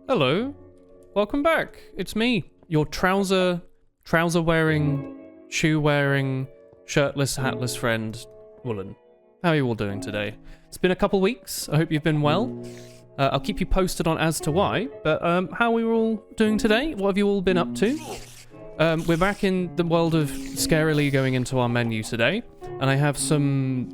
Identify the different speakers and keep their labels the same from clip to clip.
Speaker 1: Hello, welcome back. It's me, your trouser wearing, shoe wearing, shirtless, hatless friend, Woolen. How are you all doing today? It's been a couple weeks. I hope you've been well. I'll keep you posted on as to why, but how are we all doing today? What have you all been up to? We're back in the world of scarily going into our menu today, and I have some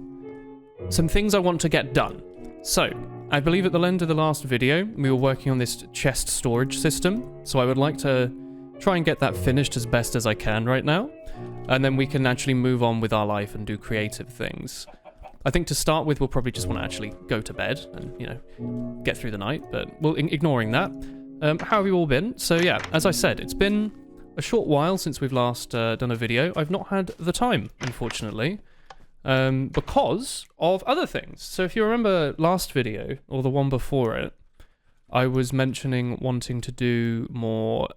Speaker 1: things I want to get done. So, I believe at the end of the last video, we were working on this chest storage system, so I would like to try and get that finished as best as I can right now, and then we can actually move on with our life and do creative things. I think to start with, we'll probably just want to actually go to bed and, you know, get through the night, but ignoring that. How have you all been? So yeah, as I said, it's been a short while since we've last done a video. I've not had the time, unfortunately. Because of other things. So if you remember last video, or the one before it, I was mentioning wanting to do more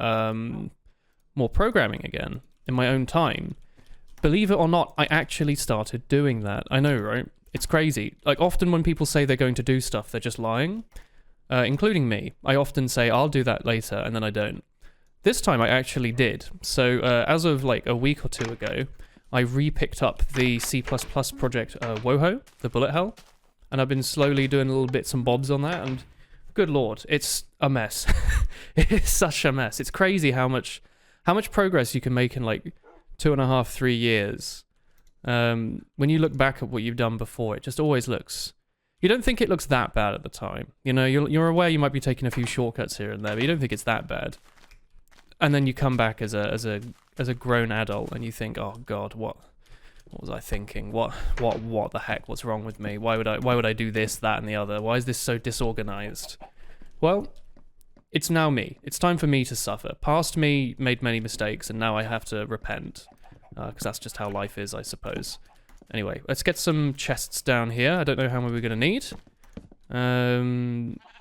Speaker 1: programming again in my own time. Believe it or not, I actually started doing that. I know, right? It's crazy. Like, often when people say they're going to do stuff, they're just lying. Including me. I often say, I'll do that later, and then I don't. This time I actually did. So as of like a week or two ago, I re-picked up the C++ project WoHo, the bullet hell, and I've been slowly doing little bits and bobs on that, and good lord, it's a mess. It is such a mess. It's crazy how much progress you can make in like 2.5, 3 years. When you look back at what you've done before, it just always looks... You don't think it looks that bad at the time. You know, you're aware you might be taking a few shortcuts here and there, but you don't think it's that bad. And then you come back as a grown adult and you think, oh god, what was I thinking? What the heck? What's wrong with me? Why would I do this, that, and the other? Why is this so disorganized? Well, it's now me. It's time for me to suffer. Past me made many mistakes, and now I have to repent, because that's just how life is, I suppose. Anyway, let's get some chests down here. I don't know how many we're gonna need.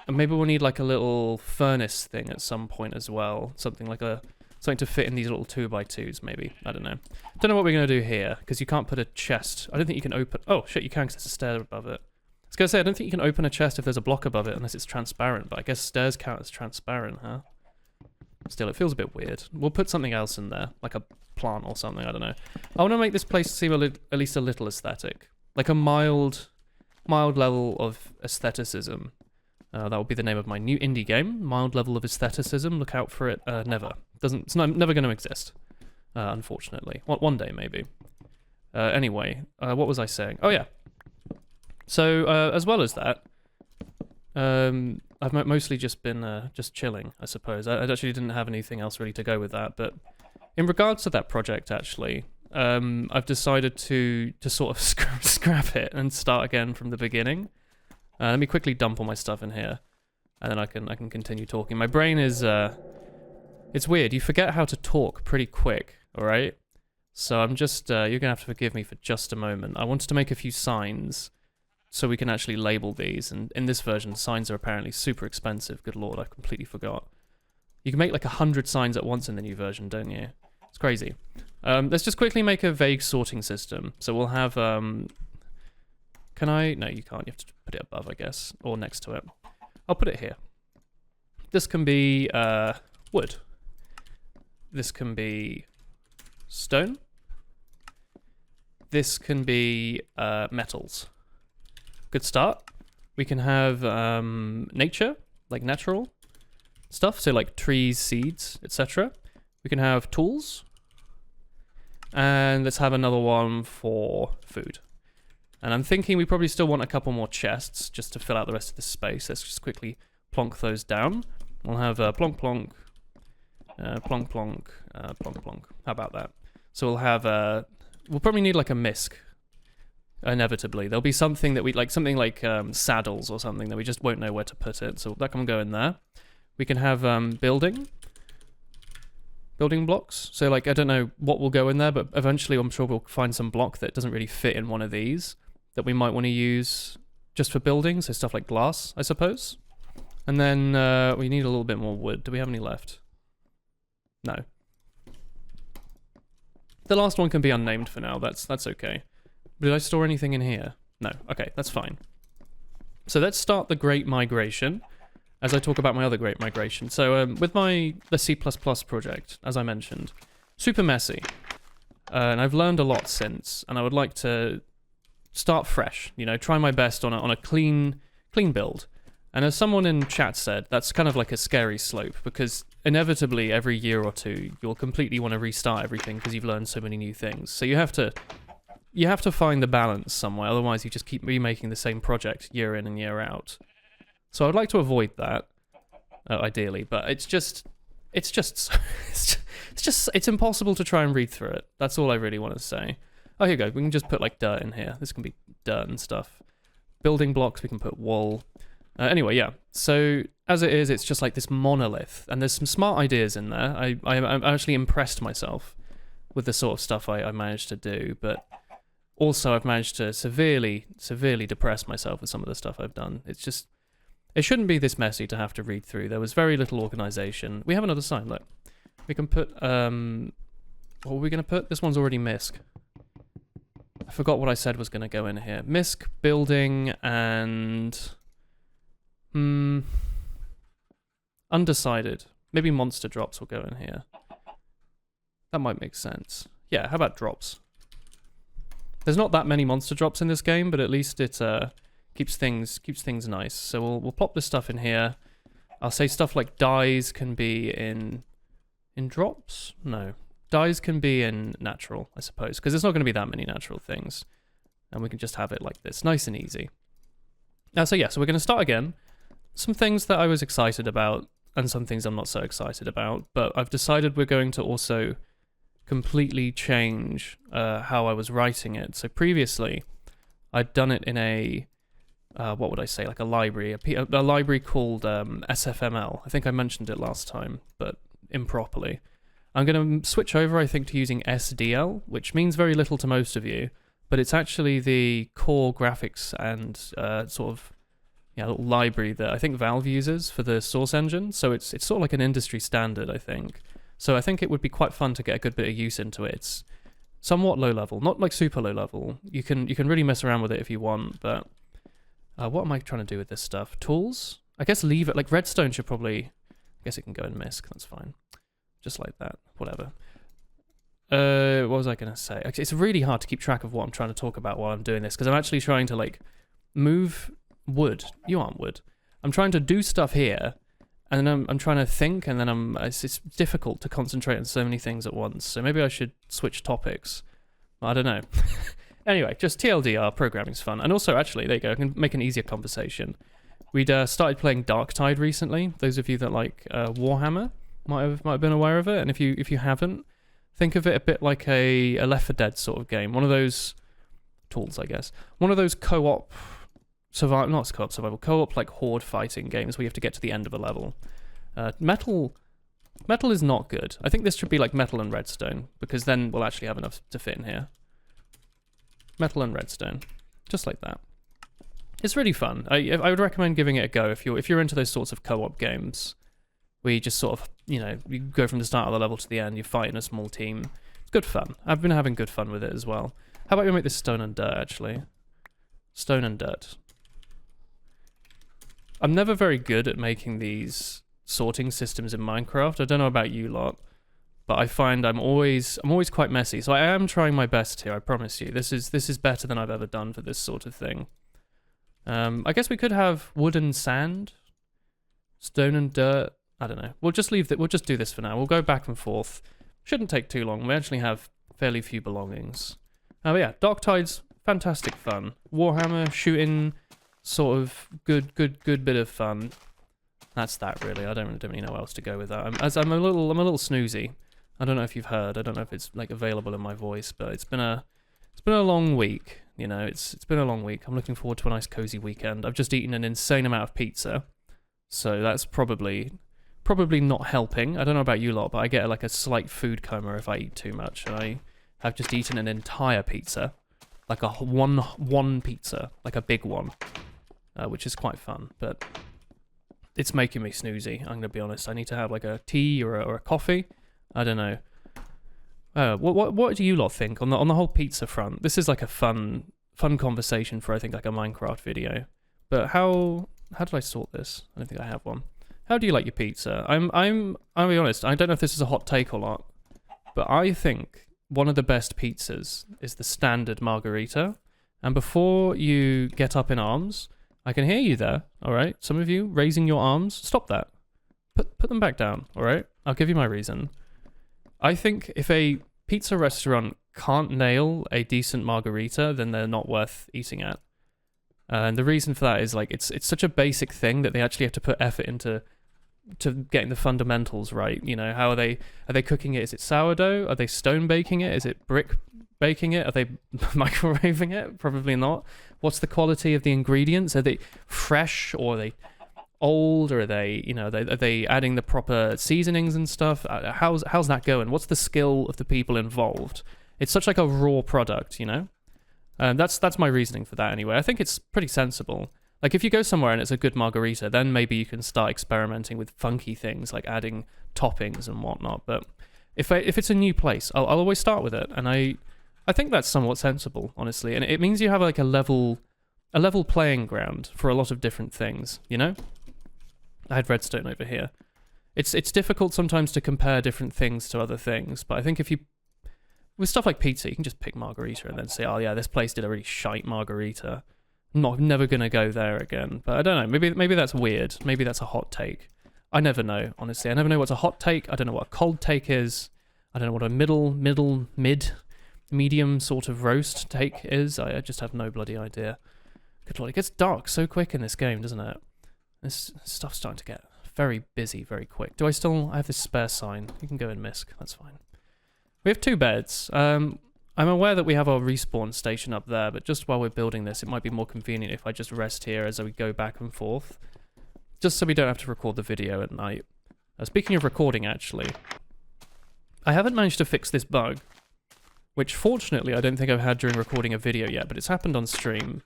Speaker 1: Maybe we'll need like a little furnace thing at some point as well. Something to fit in these little 2x2s, maybe. I don't know. Don't know what we're going to do here, because you can't put a chest. I don't think you can open... Oh, shit, you can, because there's a stair above it. I was going to say, I don't think you can open a chest if there's a block above it, unless it's transparent, but I guess stairs count as transparent, huh? Still, it feels a bit weird. We'll put something else in there, like a plant or something, I don't know. I want to make this place seem at least a little aesthetic. Like a mild level of aestheticism. That will be the name of my new indie game. Mild level of aestheticism. Look out for it. Never. It's never going to exist. Unfortunately. One day, maybe. Anyway, what was I saying? Oh, yeah. So, as well as that, I've mostly just been just chilling, I suppose. I actually didn't have anything else really to go with that, but in regards to that project, actually, I've decided to sort of scrap it and start again from the beginning. Let me quickly dump all my stuff in here, and then I can continue talking. My brain is, it's weird. You forget how to talk pretty quick, alright? So I'm just, you're going to have to forgive me for just a moment. I wanted to make a few signs so we can actually label these, and in this version, signs are apparently super expensive. Good lord, I completely forgot. You can make like 100 signs at once in the new version, don't you? It's crazy. Let's just quickly make a vague sorting system. So we'll have, Can I? No, you can't. You have to put it above, I guess, or next to it. I'll put it here. This can be wood. This can be stone. This can be metals. Good start. We can have nature, like natural stuff, so like trees, seeds, etc. We can have tools. And let's have another one for food. And I'm thinking we probably still want a couple more chests just to fill out the rest of the space. Let's just quickly plonk those down. We'll have plonk plonk, plonk plonk, plonk plonk. How about that? So we'll have we'll probably need like a misc. Inevitably, there'll be something that something like saddles or something that we just won't know where to put it. So that can go in there. We can have building blocks. So like I don't know what will go in there, but eventually I'm sure we'll find some block that doesn't really fit in one of these that we might want to use just for building. So stuff like glass, I suppose. And then we need a little bit more wood. Do we have any left? No. The last one can be unnamed for now. That's okay. Did I store anything in here? No. Okay, that's fine. So let's start the Great Migration. as I talk about my other great migration. So with the C++ project, as I mentioned, super messy. And I've learned a lot since, and I would like to start fresh, you know, try my best on a clean build. And as someone in chat said, that's kind of like a scary slope, because inevitably every year or two you'll completely want to restart everything because you've learned so many new things. So you have to find the balance somewhere, otherwise you just keep remaking the same project year in and year out. So I'd like to avoid that, ideally, but it's impossible to try and read through it. That's all I really want to say. Oh, here you go. We can just put like dirt in here. This can be dirt and stuff. Building blocks, we can put wool. Anyway, yeah. So as it is, it's just like this monolith, and there's some smart ideas in there. I'm actually impressed myself with the sort of stuff I managed to do, but also I've managed to severely depress myself with some of the stuff I've done. It's just, it shouldn't be this messy to have to read through. There was very little organization. We have another sign, look. We can put, what were we going to put? This one's already MISC. I forgot what I said was going to go in here. MISC, building, and... undecided. Maybe monster drops will go in here. That might make sense. Yeah, how about drops? There's not that many monster drops in this game, but at least it keeps things nice. So we'll plop this stuff in here. I'll say stuff like dyes can be in drops? No. Dyes can be in natural, I suppose, because there's not going to be that many natural things. And we can just have it like this, nice and easy. So we're going to start again. Some things that I was excited about, and some things I'm not so excited about, but I've decided we're going to also completely change how I was writing it. So previously, I'd done it in a, what would I say, like a library, a library called SFML. I think I mentioned it last time, but improperly. I'm going to switch over, I think, to using SDL, which means very little to most of you, but it's actually the core graphics and sort of little library that I think Valve uses for the Source engine. So it's sort of like an industry standard, I think. So I think it would be quite fun to get a good bit of use into it. It's somewhat low level, not like super low level. You can really mess around with it if you want, but what am I trying to do with this stuff? Tools? I guess leave it, like redstone should probably, I guess it can go in MISC, that's fine. Just like that, whatever. What was I going to say? It's really hard to keep track of what I'm trying to talk about while I'm doing this, because I'm actually trying to like move wood. You aren't wood. I'm trying to do stuff here, and then I'm trying to think, and then it's difficult to concentrate on so many things at once. So maybe I should switch topics. I don't know. Anyway, just TLDR, programming's fun. And also, actually, there you go, I can make an easier conversation. We'd started playing Darktide recently. Those of you that like Warhammer might have been aware of it, and if you haven't, think of it a bit like a Left 4 Dead sort of game. One of those tools, I guess. One of those co-op survival, not co-op survival, co-op like horde fighting games where you have to get to the end of a level. Metal is not good. I think this should be like Metal and Redstone, because then we'll actually have enough to fit in here. Metal and Redstone, just like that. It's really fun. I would recommend giving it a go if you're into those sorts of co-op games, where you just sort of, you go from the start of the level to the end, you fight in a small team. It's good fun. I've been having good fun with it as well. How about we make this stone and dirt, actually? Stone and dirt. I'm never very good at making these sorting systems in Minecraft. I don't know about you lot, but I find I'm always quite messy. So I am trying my best here, I promise you. This is better than I've ever done for this sort of thing. I guess we could have wood and sand, stone and dirt. I don't know. We'll just leave that. We'll just do this for now. We'll go back and forth. Shouldn't take too long. We actually have fairly few belongings. But yeah, Darktide's fantastic fun. Warhammer shooting, sort of good bit of fun. That's that really. I don't really know what else to go with that. I'm a little snoozy. I don't know if you've heard. I don't know if it's like available in my voice, but it's been a long week. It's been a long week. I'm looking forward to a nice cozy weekend. I've just eaten an insane amount of pizza, so that's probably not helping. I don't know about you lot, but I get like a slight food coma if I eat too much, and I have just eaten an entire pizza, like a one pizza, like a big one, which is quite fun, but it's making me snoozy. I'm gonna be honest. I need to have like a tea or a coffee. I don't know. What do you lot think on the whole pizza front? This is like a fun conversation for, I think, like a Minecraft video. But how did I sort this? I don't think I have one. How do you like your pizza? I'll be honest, I don't know if this is a hot take or not, but I think one of the best pizzas is the standard margarita. And before you get up in arms, I can hear you there, all right? Some of you raising your arms, stop that. Put them back down, all right? I'll give you my reason. I think if a pizza restaurant can't nail a decent margarita, then they're not worth eating at. And the reason for that is like it's such a basic thing that they actually have to put effort into getting the fundamentals right. You know, how are they cooking it? Is it sourdough? Are they stone baking it? Is it brick baking it? Are they microwaving it? Probably not. What's the quality of the ingredients? Are they fresh or are they old, or are they, you know, are they adding the proper seasonings and stuff? How's that going? What's the skill of the people involved? It's such like a raw product, you know. That's my reasoning for that anyway. I think it's pretty sensible. Like if you go somewhere and it's a good margarita, then maybe you can start experimenting with funky things like adding toppings and whatnot. But if it's a new place, I'll always start with it, and I think that's somewhat sensible, honestly. And it means you have like a level playing ground for a lot of different things, you know. I had redstone over here. It's difficult sometimes to compare different things to other things, but I think if you, with stuff like pizza, you can just pick margarita and then say, oh yeah, this place did a really shite margarita. I'm never gonna go there again. But I don't know, maybe that's weird. Maybe that's a hot take. I never know, honestly. I never know what's a hot take. I don't know what a cold take is. I don't know what a medium sort of roast take is. I just have no bloody idea. Good lord, it gets dark so quick in this game, doesn't it? This stuff's starting to get very busy very quick. I have this spare sign. You can go and misc, that's fine. We have 2 beds. I'm aware that we have our respawn station up there, but just while we're building this, it might be more convenient if I just rest here as we go back and forth. Just so we don't have to record the video at night. Speaking of recording, actually, I haven't managed to fix this bug, which fortunately I don't think I've had during recording a video yet, but it's happened on stream.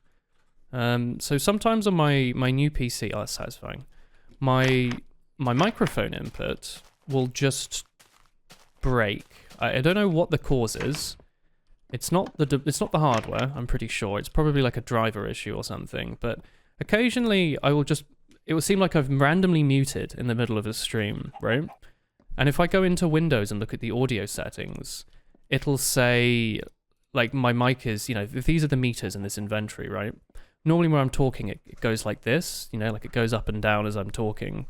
Speaker 1: So sometimes on my new PC, that's satisfying. My microphone input will just break. I don't know what the cause is. It's not the hardware, I'm pretty sure. It's probably like a driver issue or something. But occasionally it will seem like I've randomly muted in the middle of a stream, right? And if I go into Windows and look at the audio settings, it'll say like my mic is, you know, these are the meters in this inventory, right? Normally when I'm talking, it goes like this, you know, like it goes up and down as I'm talking.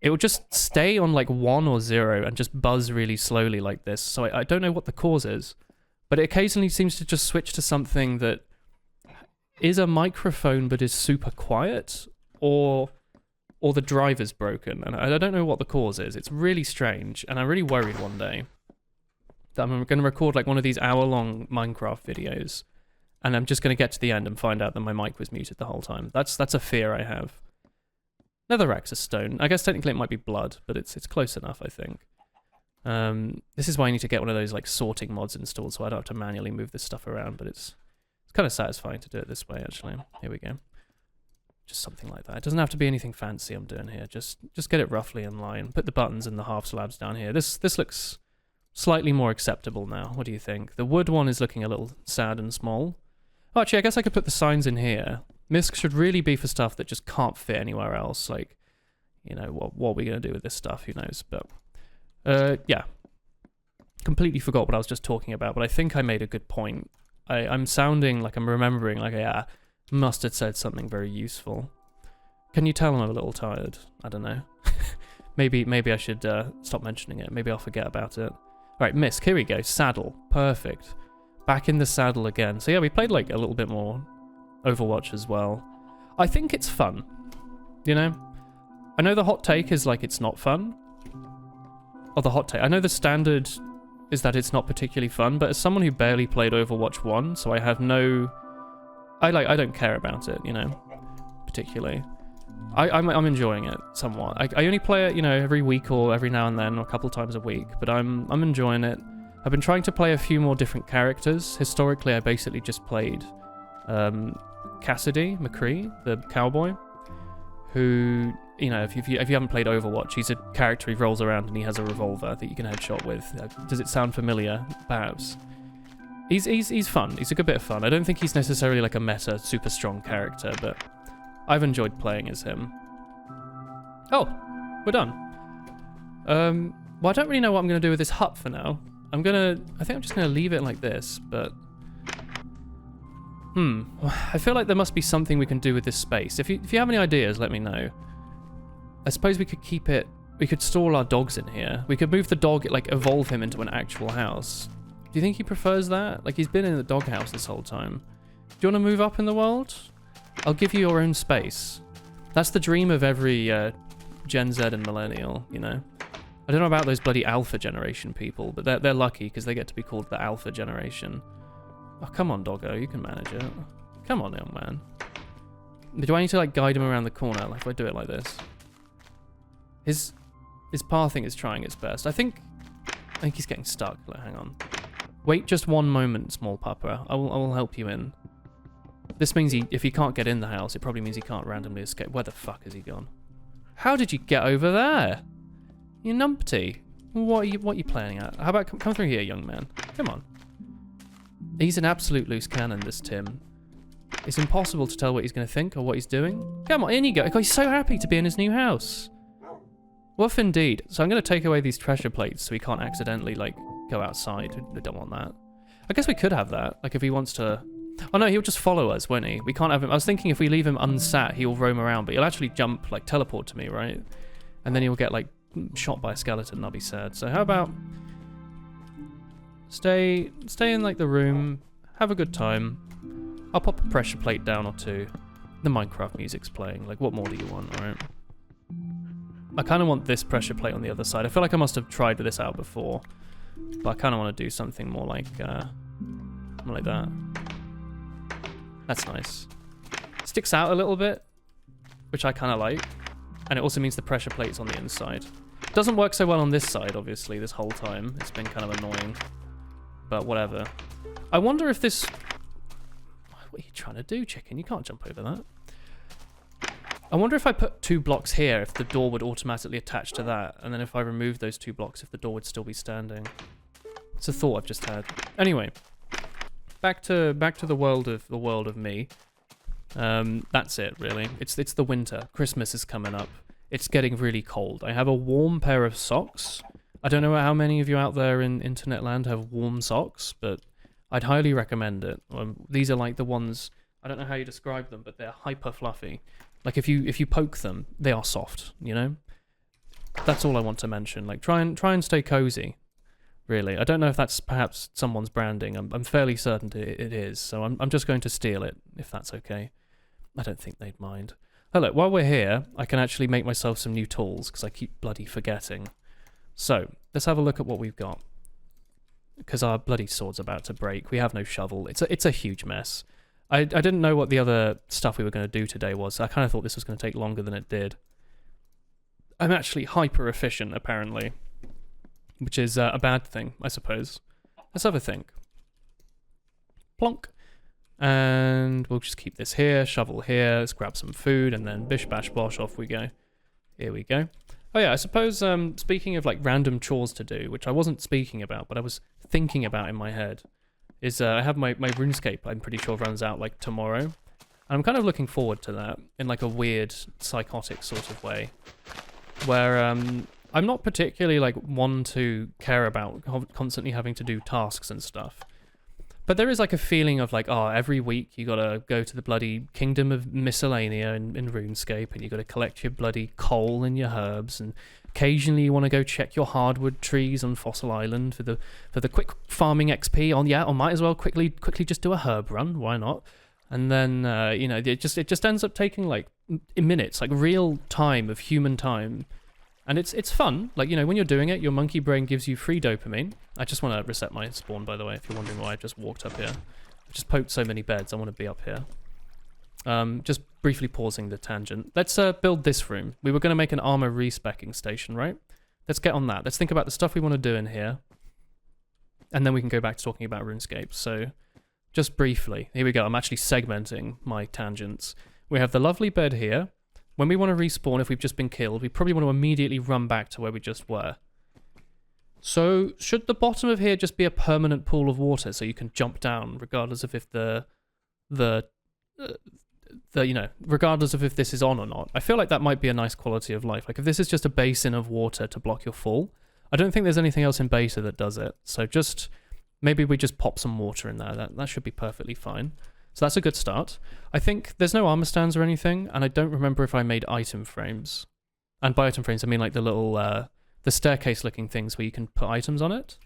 Speaker 1: It will just stay on like 1 or 0 and just buzz really slowly like this. So I don't know what the cause is, but it occasionally seems to just switch to something that is a microphone but is super quiet, or the driver's broken. And I don't know what the cause is. It's really strange, and I'm really worried one day that I'm going to record like one of these hour-long Minecraft videos, and I'm just going to get to the end and find out that my mic was muted the whole time. That's a fear I have. Netherrack's a stone. I guess technically it might be blood, but it's close enough, I think. This is why I need to get one of those like sorting mods installed so I don't have to manually move this stuff around, but it's kind of satisfying to do it this way, actually. Here we go. Just something like that. It doesn't have to be anything fancy I'm doing here. Just get it roughly in line. Put the buttons and the half slabs down here. This looks slightly more acceptable now. What do you think? The wood one is looking a little sad and small. Oh, actually, I guess I could put the signs in here. Misc should really be for stuff that just can't fit anywhere else. Like, you know, what are we going to do with this stuff? Who knows? But, yeah. Completely forgot what I was just talking about, but I think I made a good point. I'm sounding like I'm remembering, like, yeah, must have said something very useful. Can you tell I'm a little tired? I don't know. maybe I should stop mentioning it. Maybe I'll forget about it. Alright, Misc, here we go. Saddle. Perfect. Back in the saddle again. So yeah, we played like a little bit more Overwatch as well. I think it's fun. You know? I know the hot take is like it's not fun. Or the hot take. I know the standard is that it's not particularly fun, but as someone who barely played Overwatch 1, so I have no... I don't care about it, you know, particularly. I'm enjoying it somewhat. I only play it, you know, every week or every now and then, or a couple times a week, but I'm enjoying it. I've been trying to play a few more different characters. Historically, I basically just played Cassidy McCree, the cowboy, who, you know, if you haven't played Overwatch, he's a character who rolls around and he has a revolver that you can headshot with. Does it sound familiar? Perhaps. He's fun. He's a good bit of fun. I don't think he's necessarily like a meta, super strong character, but I've enjoyed playing as him. Oh, we're done. Well, I don't really know what I'm going to do with this hut for now. I think I'm just going to leave it like this, but... I feel like there must be something we can do with this space. If you have any ideas, let me know. I suppose we could keep it... We could store our dogs in here. We could move the dog, like, evolve him into an actual house. Do you think he prefers that? Like, he's been in the doghouse this whole time. Do you want to move up in the world? I'll give you your own space. That's the dream of every Gen Z and millennial, you know? I don't know about those bloody alpha generation people, but they're lucky because they get to be called the alpha generation. Oh, come on, doggo, you can manage it. Come on, young man. Do I need to, like, guide him around the corner? Like, if I do it like this? His pathing is trying its best. I think he's getting stuck. Like, hang on. Wait just one moment, small pupper. I will help you in. This means if he can't get in the house, it probably means he can't randomly escape. Where the fuck has he gone? How did you get over there? You numpty. What are you playing at? How about come through here, young man? Come on. He's an absolute loose cannon, this Tim. It's impossible to tell what he's going to think or what he's doing. Come on, in you go. He's so happy to be in his new house. Woof indeed. So I'm going to take away these treasure plates so he can't accidentally, like, go outside. We don't want that. I guess we could have that. Like, if he wants to... Oh no, he'll just follow us, won't he? We can't have him... I was thinking if we leave him unsat, he'll roam around, but he'll actually jump, like, teleport to me, right? And then he'll get, like, shot by a skeleton and I'll be sad. So how about... Stay in, like, the room. Have a good time. I'll pop a pressure plate down or two. The Minecraft music's playing. Like, what more do you want, alright? I kind of want this pressure plate on the other side. I feel like I must have tried this out before. But I kind of want to do something more like that. That's nice. Sticks out a little bit, which I kind of like. And it also means the pressure plate's on the inside. Doesn't work so well on this side, obviously, this whole time. It's been kind of annoying. But whatever. I wonder if this... What are you trying to do, chicken? You can't jump over that. I wonder if I put 2 blocks here, if the door would automatically attach to that. And then if I remove those 2 blocks, if the door would still be standing. It's a thought I've just had. Anyway. Back to the world of me. That's it, really. It's the winter. Christmas is coming up. It's getting really cold. I have a warm pair of socks. I don't know how many of you out there in internet land have warm socks, but I'd highly recommend it. These are like the ones, I don't know how you describe them, but they're hyper fluffy. Like if you poke them, they are soft, you know? That's all I want to mention. Like try and stay cozy. Really. I don't know if that's perhaps someone's branding. I'm fairly certain it is, so I'm just going to steal it, if that's okay. I don't think they'd mind. Oh look, while we're here, I can actually make myself some new tools, because I keep bloody forgetting. So, let's have a look at what we've got. Because our bloody sword's about to break. We have no shovel. It's a huge mess. I didn't know what the other stuff we were going to do today was, so I kind of thought this was going to take longer than it did. I'm actually hyper efficient, apparently. Which is a bad thing, I suppose. Let's have a think. Plonk. And we'll just keep this here, shovel here, let's grab some food, and then bish bash bosh, off we go. Here we go. Oh yeah, I suppose, speaking of like random chores to do, which I wasn't speaking about, but I was thinking about in my head, is I have my RuneScape, I'm pretty sure runs out like tomorrow. And I'm kind of looking forward to that, in like a weird, psychotic sort of way. Where, I'm not particularly like one to care about constantly having to do tasks and stuff. But there is like a feeling of like, oh, every week you gotta go to the bloody Kingdom of Miscellanea in RuneScape, and you gotta collect your bloody coal and your herbs, and occasionally you want to go check your hardwood trees on Fossil Island for the quick farming XP. I might as well quickly just do a herb run. Why not? And then you know, it just ends up taking like minutes, like real time of human time. And it's fun. Like, you know, when you're doing it, your monkey brain gives you free dopamine. I just want to reset my spawn, by the way, if you're wondering why I just walked up here. I just poked so many beds, I want to be up here. Just briefly pausing the tangent. Let's build this room. We were going to make an armor respecking station, right? Let's get on that. Let's think about the stuff we want to do in here. And then we can go back to talking about RuneScape. So, just briefly. Here we go. I'm actually segmenting my tangents. We have the lovely bed here. When we want to respawn, if we've just been killed, we probably want to immediately run back to where we just were. So, should the bottom of here just be a permanent pool of water so you can jump down, regardless of if the you know, regardless of if this is on or not, I feel like that might be a nice quality of life. Like if this is just a basin of water to block your fall, I don't think there's anything else in beta that does it. So just maybe we just pop some water in there. That should be perfectly fine. So that's a good start. I think there's no armor stands or anything, and I don't remember if I made item frames. And by item frames, I mean like the little, the staircase-looking things where you can put items on it.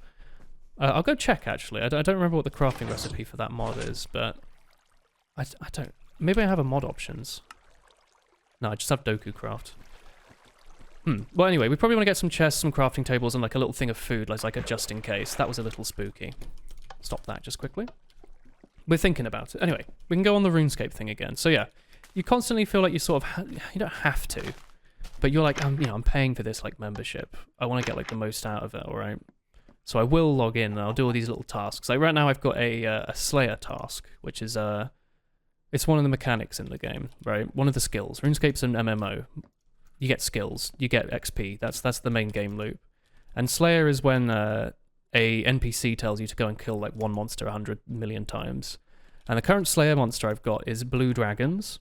Speaker 1: I'll go check, actually. I don't remember what the crafting recipe for that mod is, but I don't... Maybe I have a mod options. No, I just have Doku Craft. Well, anyway, we probably want to get some chests, some crafting tables, and like a little thing of food, like a just in case. That was a little spooky. Stop that just quickly. We're thinking about it. Anyway, we can go on the RuneScape thing again. So yeah, you constantly feel like you sort of... you don't have to, but you're like, I'm paying for this like membership. I want to get like the most out of it, all right? So I will log in and I'll do all these little tasks. Like right now I've got a Slayer task, which is it's one of the mechanics in the game, right? One of the skills. RuneScape's an MMO. You get skills, you get XP. That's the main game loop. And Slayer is when a NPC tells you to go and kill like one monster 100 million times. And the current Slayer monster I've got is blue dragons.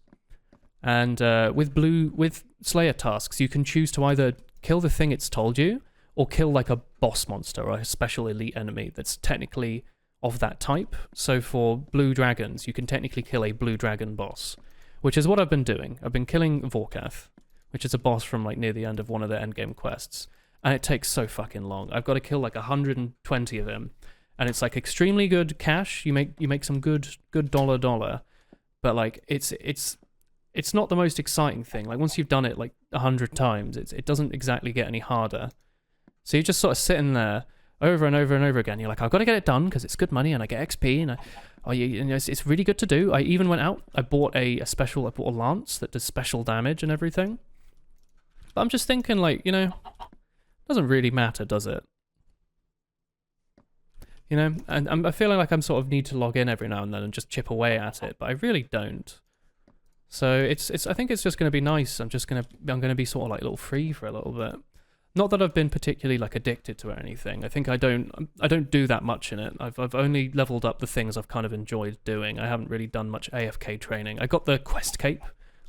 Speaker 1: And with Slayer tasks, you can choose to either kill the thing it's told you, or kill like a boss monster or a special elite enemy that's technically of that type. So for blue dragons, you can technically kill a blue dragon boss, which is what I've been doing. I've been killing Vorkath, which is a boss from like near the end of one of the endgame quests. And it takes so fucking long. I've got to kill like 120 of him. And it's like extremely good cash. You make some good dollar. But like it's not the most exciting thing. Like once you've done it like 100 times, it doesn't exactly get any harder. So you're just sort of sitting there over and over and over again. You're like, I've got to get it done because it's good money and I get XP and it's really good to do. I even went out, I bought a lance that does special damage and everything. But I'm just thinking like, you know, doesn't really matter, does it? You know, and I'm feeling like I'm sort of need to log in every now and then and just chip away at it, but I really don't. So I think it's just going to be nice. I'm going to be sort of like a little free for a little bit. Not that I've been particularly like addicted to it or anything. I think I don't do that much in it. I've only leveled up the things I've kind of enjoyed doing. I haven't really done much AFK training. I got the quest cape,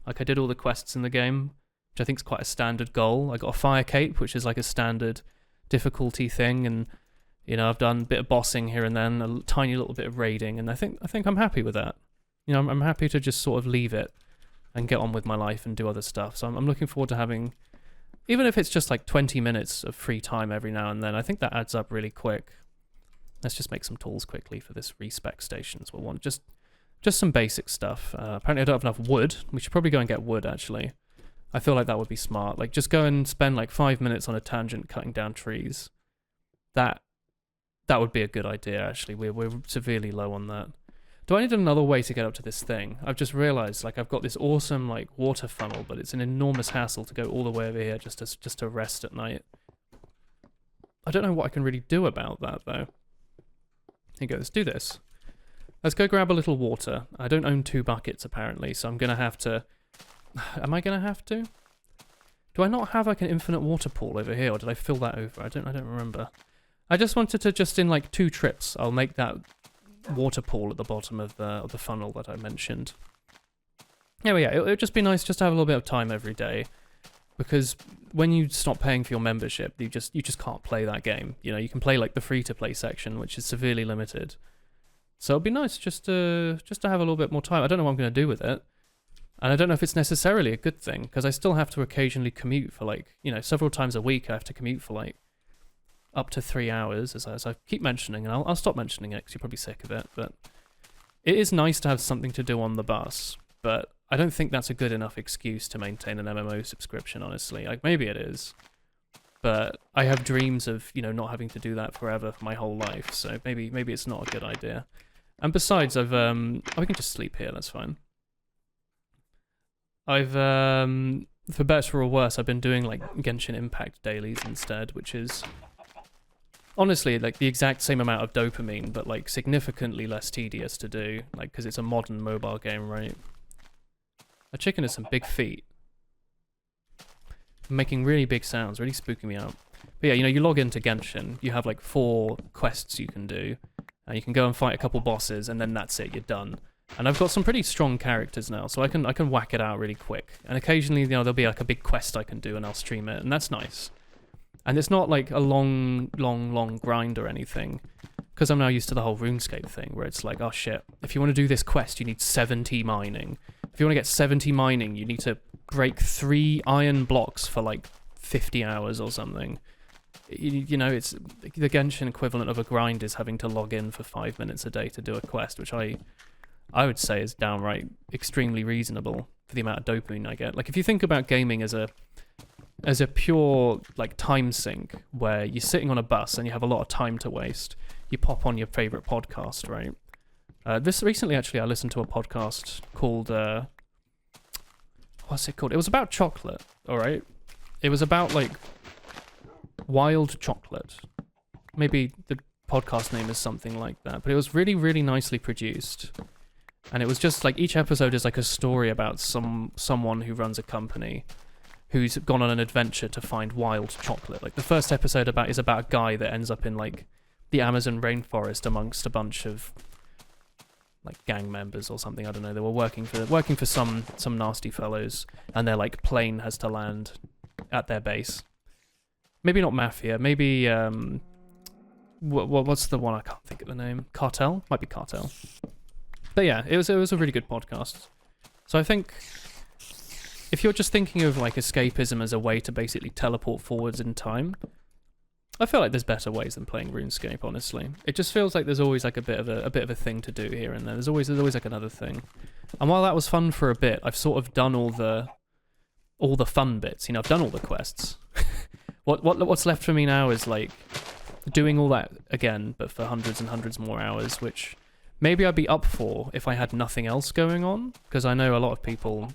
Speaker 1: like I did all the quests in the game, which I think is quite a standard goal. I got a fire cape, which is like a standard difficulty thing, and you know I've done a bit of bossing here and then, a tiny little bit of raiding, and I think I'm happy with that. You know, I'm happy to just sort of leave it and get on with my life and do other stuff. So I'm looking forward to having. Even if it's just like 20 minutes of free time every now and then, I think that adds up really quick. Let's just make some tools quickly for this respec stations. We'll want just some basic stuff. Apparently I don't have enough wood. We should probably go and get wood, actually. I feel like that would be smart. Like, just go and spend like 5 minutes on a tangent cutting down trees. That would be a good idea, actually. We're severely low on that. Do I need another way to get up to this thing? I've just realised, like, I've got this awesome, like, water funnel, but it's an enormous hassle to go all the way over here just to rest at night. I don't know what I can really do about that, though. Here you go, let's do this. Let's go grab a little water. I don't own 2 buckets, apparently, so I'm going to have to... Am I going to have to? Do I not have, like, an infinite water pool over here, or did I fill that over? I don't remember. I just wanted to just in, like, 2 trips, I'll make that water pool at the bottom of the funnel that I mentioned. Yeah, it would just be nice just to have a little bit of time every day, because when you stop paying for your membership, you just can't play that game. You know, you can play like the free-to-play section, which is severely limited. So it'd be nice just to have a little bit more time. I don't know what I'm going to do with it, and I don't know if it's necessarily a good thing, because I still have to occasionally commute for like, you know, several times a week. I have to commute for like up to 3 hours, as I keep mentioning, and I'll stop mentioning it because you're probably sick of it, but it is nice to have something to do on the bus, but I don't think that's a good enough excuse to maintain an MMO subscription, honestly. Like, maybe it is, but I have dreams of, you know, not having to do that forever for my whole life, so maybe it's not a good idea. And besides, we can just sleep here, that's fine. For better or worse, I've been doing, like, Genshin Impact dailies instead, which is... honestly, like the exact same amount of dopamine, but like significantly less tedious to do, like because it's a modern mobile game, right? A chicken has some big feet, making really big sounds, really spooking me out. But yeah, you know, you log into Genshin, you have like 4 quests you can do, and you can go and fight a couple bosses, and then that's it, you're done. And I've got some pretty strong characters now, so I can whack it out really quick. And occasionally, there'll be like a big quest I can do, and I'll stream it, and that's nice. And it's not like a long grind or anything, because I'm now used to the whole RuneScape thing, where it's like, oh shit, if you want to do this quest, you need 70 mining. If you want to get 70 mining, you need to break 3 iron blocks for like 50 hours or something. You know, it's the Genshin equivalent of a grind is having to log in for 5 minutes a day to do a quest, which I would say is downright extremely reasonable for the amount of dopamine I get. Like, if you think about gaming as a pure like time sink, where you're sitting on a bus and you have a lot of time to waste, you pop on your favorite podcast, right? This recently, actually, I listened to a podcast called what's it called? It was about chocolate. All right, it was about like wild chocolate. Maybe the podcast name is something like that, but it was really, really nicely produced. And it was just like each episode is like a story about someone who runs a company who's gone on an adventure to find wild chocolate. Like the first episode is about a guy that ends up in like the Amazon rainforest amongst a bunch of like gang members or something. I don't know. They were working for some nasty fellows, and their like plane has to land at their base. Maybe not mafia. Maybe what's the one? I can't think of the name. Cartel? Might be Cartel. But yeah, it was a really good podcast. So I think if you're just thinking of like escapism as a way to basically teleport forwards in time, I feel like there's better ways than playing RuneScape, honestly. It just feels like there's always like a bit of a thing to do here and there. There's always like another thing. And while that was fun for a bit, I've sort of done all the fun bits. You know, I've done all the quests. What's left for me now is like doing all that again, but for hundreds and hundreds more hours, which maybe I'd be up for if I had nothing else going on, because I know a lot of people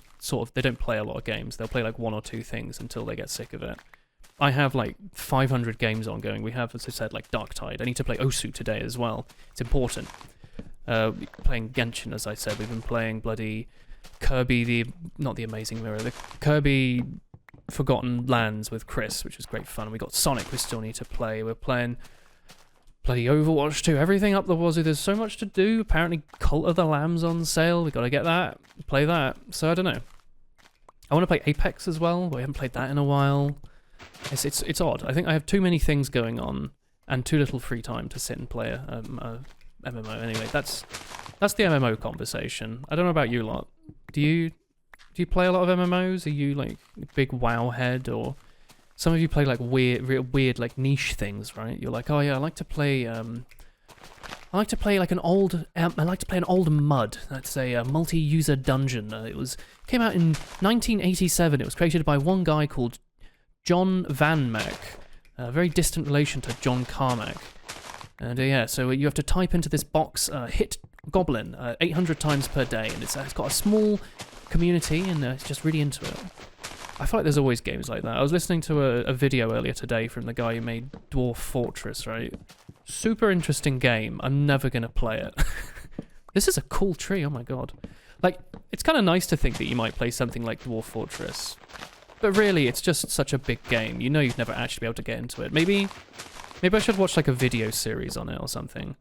Speaker 1: they don't play a lot of games. They'll play like 1 or 2 things until they get sick of it. I have like 500 games ongoing. We have, as I said, like Darktide. I need to play Osu today as well. It's important. Playing Genshin, as I said. We've been playing bloody Kirby, not the Amazing Mirror, the Kirby Forgotten Lands with Chris, which was great fun. We got Sonic we still need to play. We're playing bloody Overwatch 2. Everything up the wazoo. There's so much to do. Apparently Cult of the Lamb's on sale. We got to get that. Play that. So I don't know. I want to play Apex as well, but I haven't played that in a while. It's odd. I think I have too many things going on and too little free time to sit and play a MMO. Anyway, that's the MMO conversation. I don't know about you lot. Do you play a lot of MMOs? Are you like a big WoW head, or some of you play like weird like niche things, right? You're like, oh yeah, I like to play like an old. I like to play an old MUD. That's a multi-user dungeon. It came out in 1987. It was created by one guy called John Van Mack, a very distant relation to John Carmack. And yeah, so you have to type into this box, hit Goblin 800 times per day, and it's got a small community, and it's just really into it. I feel like there's always games like that. I was listening to a video earlier today from the guy who made Dwarf Fortress, right? Super interesting game. I'm never going to play it. This is a cool tree, oh my god. Like, it's kind of nice to think that you might play something like Dwarf Fortress. But really, it's just such a big game. You know you'd never actually be able to get into it. Maybe I should watch like a video series on it or something.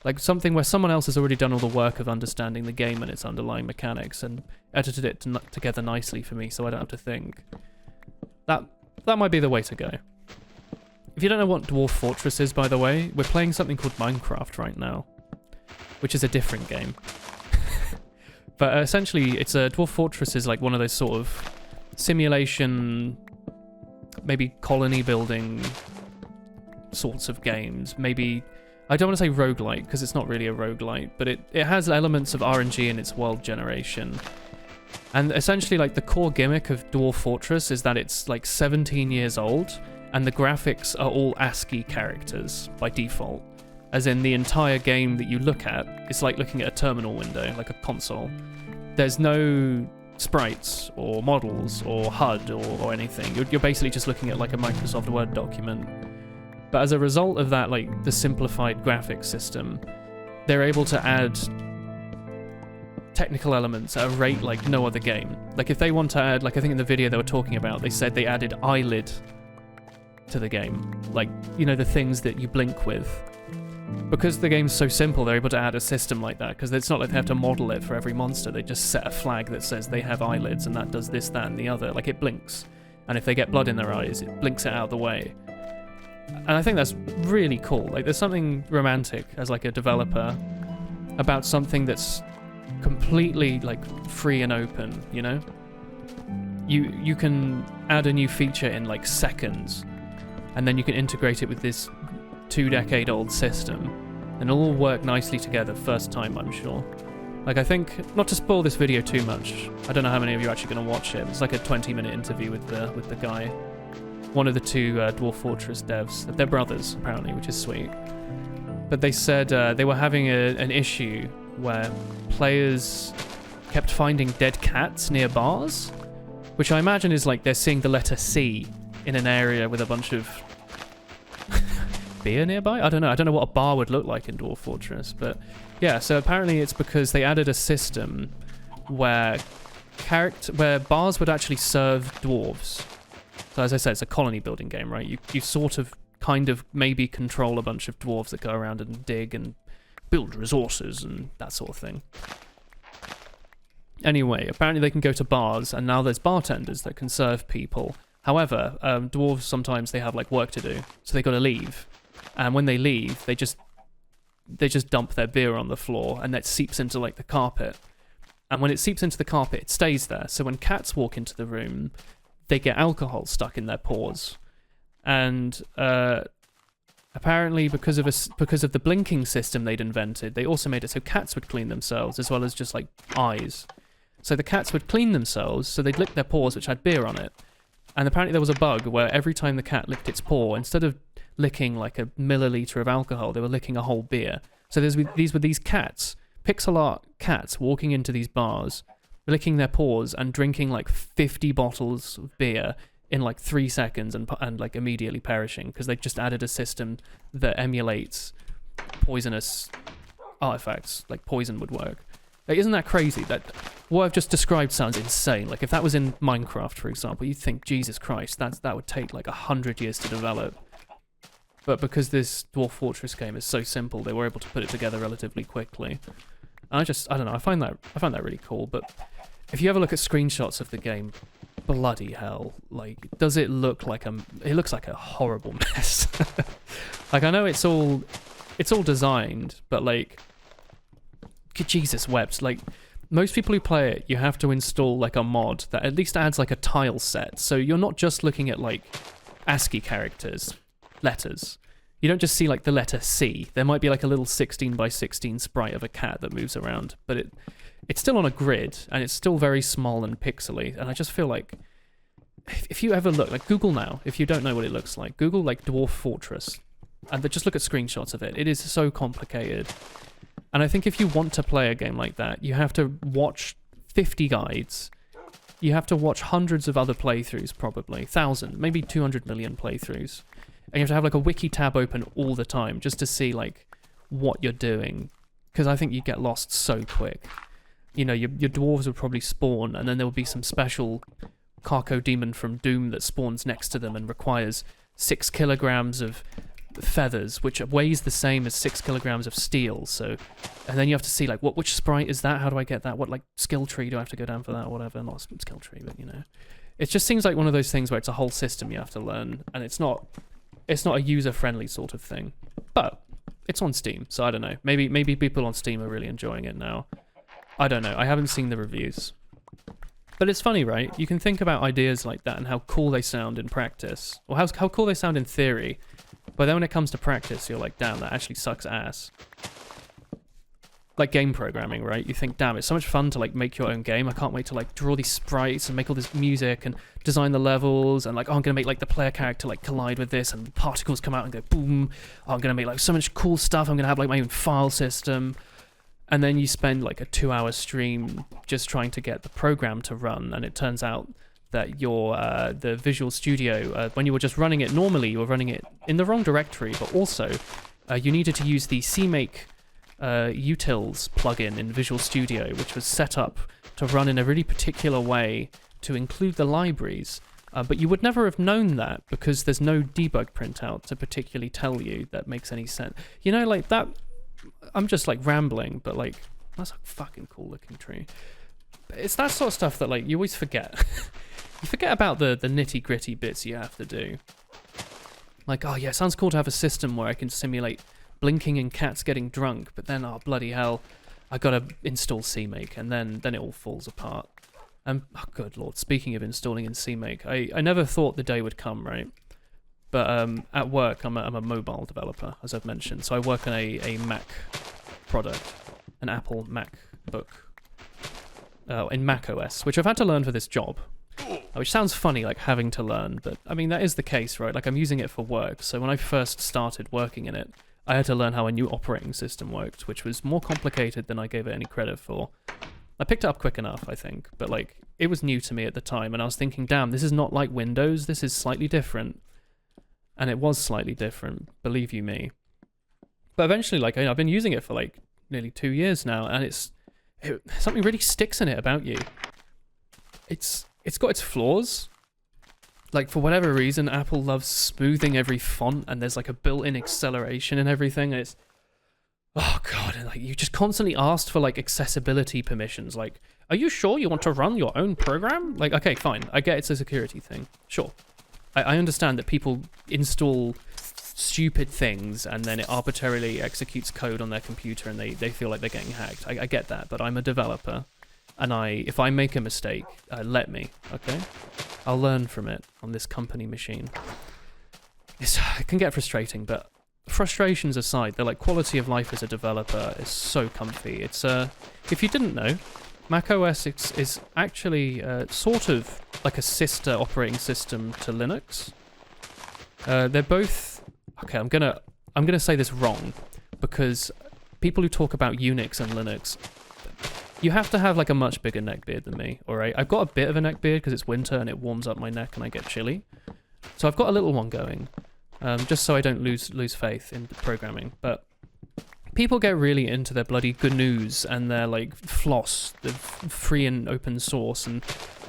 Speaker 1: Like something where someone else has already done all the work of understanding the game and its underlying mechanics and edited it together nicely for me so I don't have to think. That might be the way to go. If you don't know what Dwarf Fortress is, by the way, we're playing something called Minecraft right now, which is a different game. But essentially, Dwarf Fortress is like one of those sort of simulation, maybe colony building sorts of games. Maybe, I don't want to say roguelite because it's not really a roguelite, but it has elements of RNG in its world generation. And essentially, like, the core gimmick of Dwarf Fortress is that it's like 17 years old and the graphics are all ASCII characters by default. As in, the entire game that you look at, it's like looking at a terminal window, like a console. There's no sprites or models or HUD or anything. You're basically just looking at like a Microsoft Word document. But as a result of that, like the simplified graphics system, they're able to add technical elements at a rate like no other game. Like if they want to add, like I think in the video they were talking about, they said they added eyelid to the game. Like, you know, the things that you blink with. because the game's so simple, they're able to add a system like that, because it's not like they have to model it for every monster. They just set a flag that says they have eyelids and that does this, that, and the other. Like, it blinks. And if they get blood in their eyes, it blinks it out of the way. And I think that's really cool. Like, there's something romantic as, like, a developer about something that's completely, like, free and open, you know? You can add a new feature in, like, seconds, and then you can integrate it with this 2-decade-old system, and it'll all work nicely together first time, I'm sure. Like, I think, not to spoil this video too much, I don't know how many of you are actually going to watch it. It's like a 20-minute interview with the guy, one of the two Dwarf Fortress devs. They're brothers, apparently, which is sweet. But they said they were having an issue where players kept finding dead cats near bars, which I imagine is like they're seeing the letter C in an area with a bunch of beer nearby? I don't know what a bar would look like in Dwarf Fortress, but yeah, so apparently it's because they added a system where bars would actually serve dwarves. So as I said, it's a colony building game, right? You sort of kind of maybe control a bunch of dwarves that go around and dig and build resources and that sort of thing. Anyway, apparently they can go to bars, and now there's bartenders that can serve people. However, dwarves sometimes they have like work to do, so they got to leave. And when they leave, they just dump their beer on the floor, and that seeps into like the carpet. And when it seeps into the carpet, it stays there. So when cats walk into the room, they get alcohol stuck in their paws. And apparently, because of the blinking system they'd invented, they also made it so cats would clean themselves as well as just like eyes. So the cats would clean themselves, so they'd lick their paws, which had beer on it. And apparently there was a bug where every time the cat licked its paw, instead of licking like a milliliter of alcohol, they were licking a whole beer. So these were these cats, pixel art cats, walking into these bars, licking their paws and drinking like 50 bottles of beer in like 3 seconds and like immediately perishing, because they just added a system that emulates poisonous artifacts, like poison would work. Like, isn't that crazy? That what I've just described sounds insane. Like, if that was in Minecraft, for example, you'd think, Jesus Christ, that would take like 100 years to develop. But because this Dwarf Fortress game is so simple, they were able to put it together relatively quickly. And I don't know, I find that really cool. But if you ever look at screenshots of the game, bloody hell, like, does it look like it looks like a horrible mess. Like, I know it's all designed, but like, Jesus wept. Like, most people who play it, you have to install like a mod that at least adds like a tile set. So you're not just looking at like ASCII characters, letters. You don't just see like the letter C. There might be like a little 16 by 16 sprite of a cat that moves around, but it's still on a grid and it's still very small and pixely. And I just feel like if you ever look, like, Google now, if you don't know what it looks like, Google like Dwarf Fortress and just look at screenshots of it. It is so complicated. And I think if you want to play a game like that, you have to watch 50 guides. You have to watch hundreds of other playthroughs, probably 1,000, maybe 200 million playthroughs. And you have to have like a wiki tab open all the time just to see like what you're doing. Because I think you get lost so quick. You know, your dwarves would probably spawn, and then there will be some special Carco demon from Doom that spawns next to them and requires 6 kilograms of feathers, which weighs the same as 6 kilograms of steel. So, and then you have to see like which sprite is that? How do I get that? What like skill tree do I have to go down for that? Or whatever, not a skill tree, but you know, it just seems like one of those things where it's a whole system you have to learn, and it's not a user-friendly sort of thing. But it's on Steam, so I don't know. Maybe people on Steam are really enjoying it now. I don't know. I haven't seen the reviews. But it's funny, right? You can think about ideas like that and how cool they sound in practice, or how cool they sound in theory. But then when it comes to practice, you're like, damn, that actually sucks ass. Like game programming, right? You think, damn, it's so much fun to like make your own game. I can't wait to like draw these sprites and make all this music and design the levels, and like, oh, I'm gonna make like the player character like collide with this and particles come out and go boom. Oh, I'm gonna make like so much cool stuff. I'm gonna have like my own file system. And then you spend like a 2-hour stream just trying to get the program to run, and it turns out that your the Visual Studio, when you were just running it normally, you were running it in the wrong directory, but also you needed to use the CMake utils plugin in Visual Studio, which was set up to run in a really particular way to include the libraries But you would never have known that because there's no debug printout to particularly tell you that makes any sense. You know, like that, I'm just like rambling, but like, that's a fucking cool looking tree. It's that sort of stuff that like you always forget. You forget about the nitty gritty bits you have to do. Like, oh yeah, it sounds cool to have a system where I can simulate blinking and cats getting drunk, but then, oh bloody hell, I gotta install CMake, and then it all falls apart. Oh good lord, speaking of installing in CMake, I never thought the day would come, right? But at work, I'm a mobile developer, as I've mentioned, so I work on a Mac product, an Apple MacBook, in Mac OS, which I've had to learn for this job. Which sounds funny, like having to learn, but I mean, that is the case, right? Like I'm using it for work, so when I first started working in it, I had to learn how a new operating system worked, which was more complicated than I gave it any credit for. I picked it up quick enough, I think, but like, it was new to me at the time, and I was thinking, damn, this is not like Windows, this is slightly different. And it was slightly different, believe you me. But eventually, like, I've been using it for like nearly 2 years now, and something really sticks in it about you. It's got its flaws. Like, for whatever reason, Apple loves smoothing every font, and there's like a built-in acceleration and everything, and it's... Oh god, and like, you just constantly asked for like accessibility permissions, like, are you sure you want to run your own program? Like, okay, fine, I get it's a security thing, sure. I understand that people install stupid things and then it arbitrarily executes code on their computer and they feel like they're getting hacked. I get that, but I'm a developer. And if I make a mistake, let me, okay? I'll learn from it on this company machine. It can get frustrating, but frustrations aside, the like quality of life as a developer is so comfy. It's if you didn't know, macOS is actually sort of like a sister operating system to Linux. They're both okay. I'm gonna say this wrong because people who talk about Unix and Linux. You have to have like a much bigger neck beard than me, alright? I've got a bit of a neck beard because it's winter and it warms up my neck and I get chilly. So I've got a little one going, just so I don't lose faith in programming. But people get really into their bloody GNUs and their like floss, the free and open source,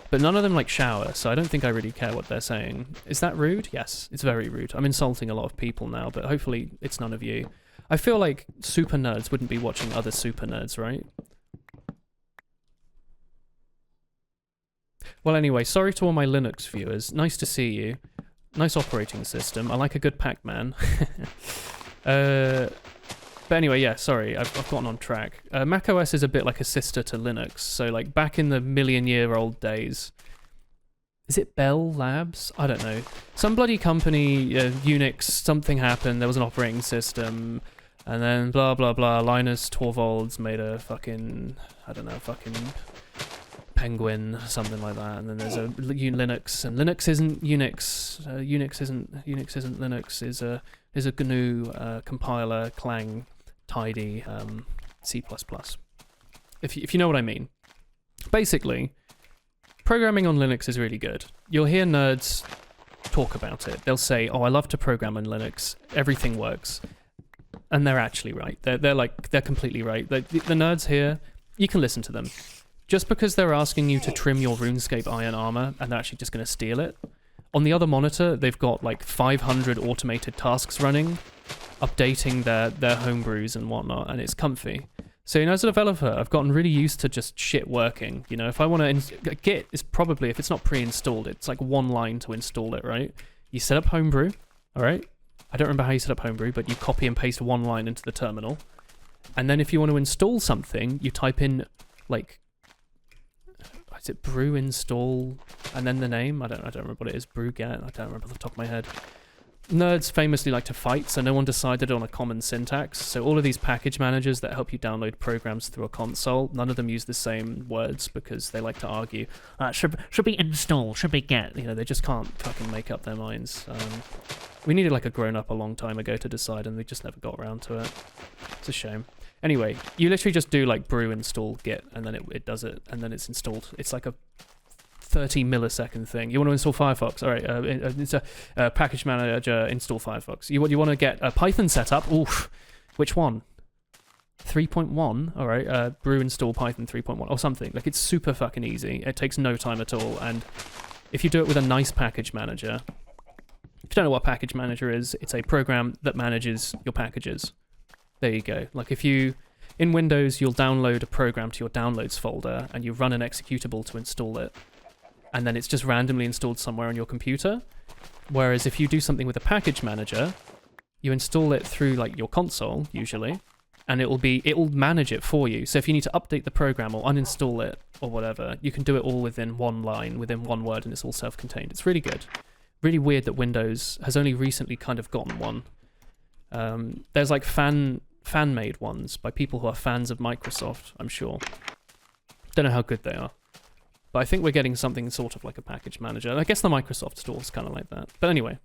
Speaker 1: but none of them like shower, so I don't think I really care what they're saying. Is that rude? Yes, it's very rude. I'm insulting a lot of people now, but hopefully it's none of you. I feel like super nerds wouldn't be watching other super nerds, right? Well, anyway, sorry to all my Linux viewers. Nice to see you. Nice operating system. I like a good Pac-Man. But anyway, yeah, sorry, I've gotten on track. macOS is a bit like a sister to Linux. So, like, back in the million-year-old days... Is it Bell Labs? I don't know. Some bloody company, Unix, something happened, there was an operating system, and then blah, blah, blah, Linus Torvalds made a fucking... I don't know, fucking... Penguin, something like that, and then there's a Linux, and Linux isn't Unix. Unix isn't Linux. Is a GNU compiler, Clang, Tidy, C++. If you know what I mean. Basically, programming on Linux is really good. You'll hear nerds talk about it. They'll say, "Oh, I love to program on Linux. Everything works," and they're actually right. They're completely right. The nerds here, you can listen to them. Just because they're asking you to trim your RuneScape iron armor and they're actually just going to steal it, on the other monitor, they've got like 500 automated tasks running, updating their homebrews and whatnot, and it's comfy. So, you know, as a developer, I've gotten really used to just shit working. You know, if I want to... Git is probably, if it's not pre-installed, it's like one line to install it, right? You set up homebrew, all right? I don't remember how you set up homebrew, but you copy and paste one line into the terminal. And then if you want to install something, you type in, like... Is it brew install and then the name? I don't remember what it is. Brew get. I don't remember off the top of my head. Nerds famously like to fight, so no one decided on a common syntax. So all of these package managers that help you download programs through a console, none of them use the same words because they like to argue. Should be install, should be get. You know, they just can't fucking make up their minds. We needed like a grown-up a long time ago to decide, and they just never got around to it. It's a shame. Anyway, you literally just do like brew install git, and then it does it, and then it's installed. It's like a 30 millisecond thing. You want to install Firefox? All right, it's a package manager install Firefox. You want to get a Python setup? Oof, which one? 3.1. All right, brew install Python 3.1 or something. Like, it's super fucking easy. It takes no time at all, and if you do it with a nice package manager, if you don't know what a package manager is, it's a program that manages your packages. There you go. Like if you, in Windows, you'll download a program to your downloads folder and you run an executable to install it. And then it's just randomly installed somewhere on your computer. Whereas if you do something with a package manager, you install it through like your console, usually, and it'll manage it for you. So if you need to update the program or uninstall it or whatever, you can do it all within one line, within one word, and it's all self-contained. It's really good. Really weird that Windows has only recently kind of gotten one. There's like fan-made ones by people who are fans of Microsoft, I'm sure. Don't know how good they are. But I think we're getting something sort of like a package manager. I guess the Microsoft store is kind of like that. But anyway,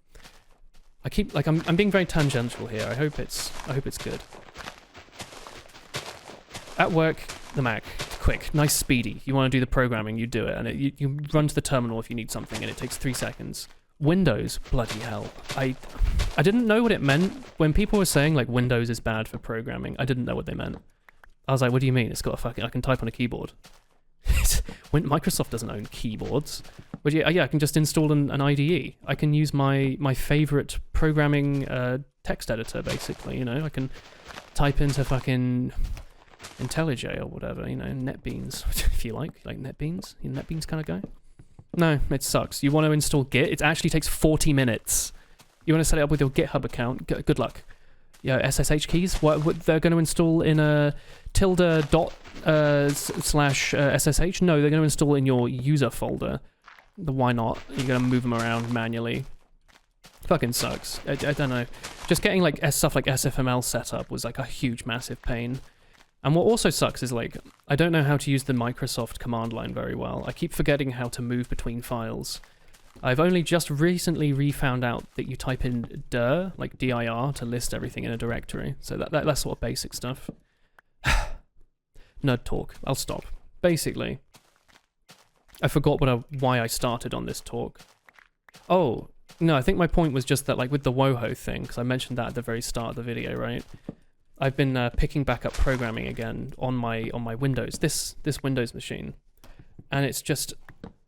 Speaker 1: I'm being very tangential here. I hope it's good. At work, the Mac, quick, nice, speedy. You want to do the programming, you do it, and you run to the terminal if you need something, and it takes 3 seconds. Windows, bloody hell. I didn't know what it meant when people were saying like Windows is bad for programming. I didn't know what they meant. I was like, what do you mean? It's got a fucking, I can type on a keyboard. When Microsoft doesn't own keyboards, but yeah, I can just install an IDE. I can use my favorite programming text editor, basically. You know, I can type into fucking IntelliJ or whatever. You know, NetBeans, if you like NetBeans. You a NetBeans kind of guy? No, it sucks. You want to install Git? It actually takes 40 minutes. You want to set it up with your GitHub account? Good luck. Yeah, SSH keys. What they're going to install in a tilde /SSH? No, they're going to install in your user folder. Why not? You're going to move them around manually. Fucking sucks. I don't know. Just getting like stuff like SFML set up was like a huge, massive pain. And what also sucks is like, I don't know how to use the Microsoft command line very well. I keep forgetting how to move between files. I've only just recently refound out that you type in dir, like dir, to list everything in a directory. So that's sort of basic stuff. Nerd talk. I'll stop. Basically, I forgot why I started on this talk. Oh, no, I think my point was just that like with the Woho thing, because I mentioned that at the very start of the video, right? I've been picking back up programming again on my Windows, this Windows machine. And it's just,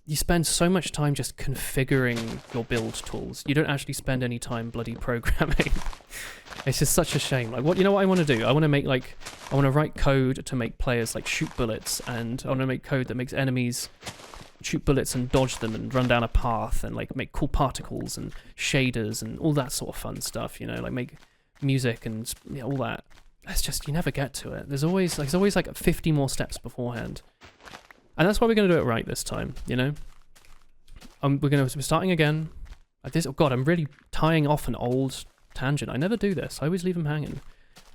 Speaker 1: you spend so much time just configuring your build tools. You don't actually spend any time bloody programming. It's just such a shame. Like, you know what I want to do? I want to write code to make players like shoot bullets, and I want to make code that makes enemies shoot bullets and dodge them and run down a path and like make cool particles and shaders and all that sort of fun stuff, you know, like make music and all that. It's just, you never get to it. There's always like 50 more steps beforehand. And that's why we're going to do it right this time, you know? We're starting again. Oh god, I'm really tying off an old tangent. I never do this. I always leave them hanging.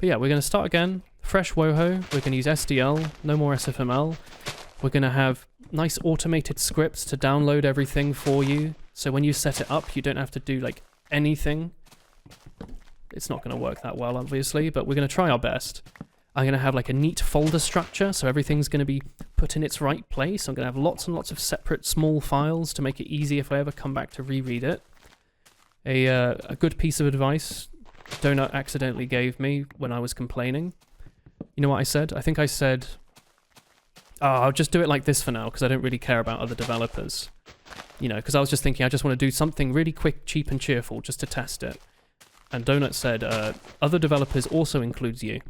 Speaker 1: But yeah, we're going to start again. Fresh Woho. We're going to use SDL. No more SFML. We're going to have nice automated scripts to download everything for you. So when you set it up, you don't have to do like anything. It's not going to work that well, obviously, but we're going to try our best. I'm going to have like a neat folder structure, so everything's going to be put in its right place. I'm going to have lots and lots of separate small files to make it easy if I ever come back to reread it. A good piece of advice Donut accidentally gave me when I was complaining. You know what I said? I think I said, oh, I'll just do it like this for now because I don't really care about other developers. You know, because I was just thinking I just want to do something really quick, cheap and cheerful just to test it. And Donut said, other developers also includes you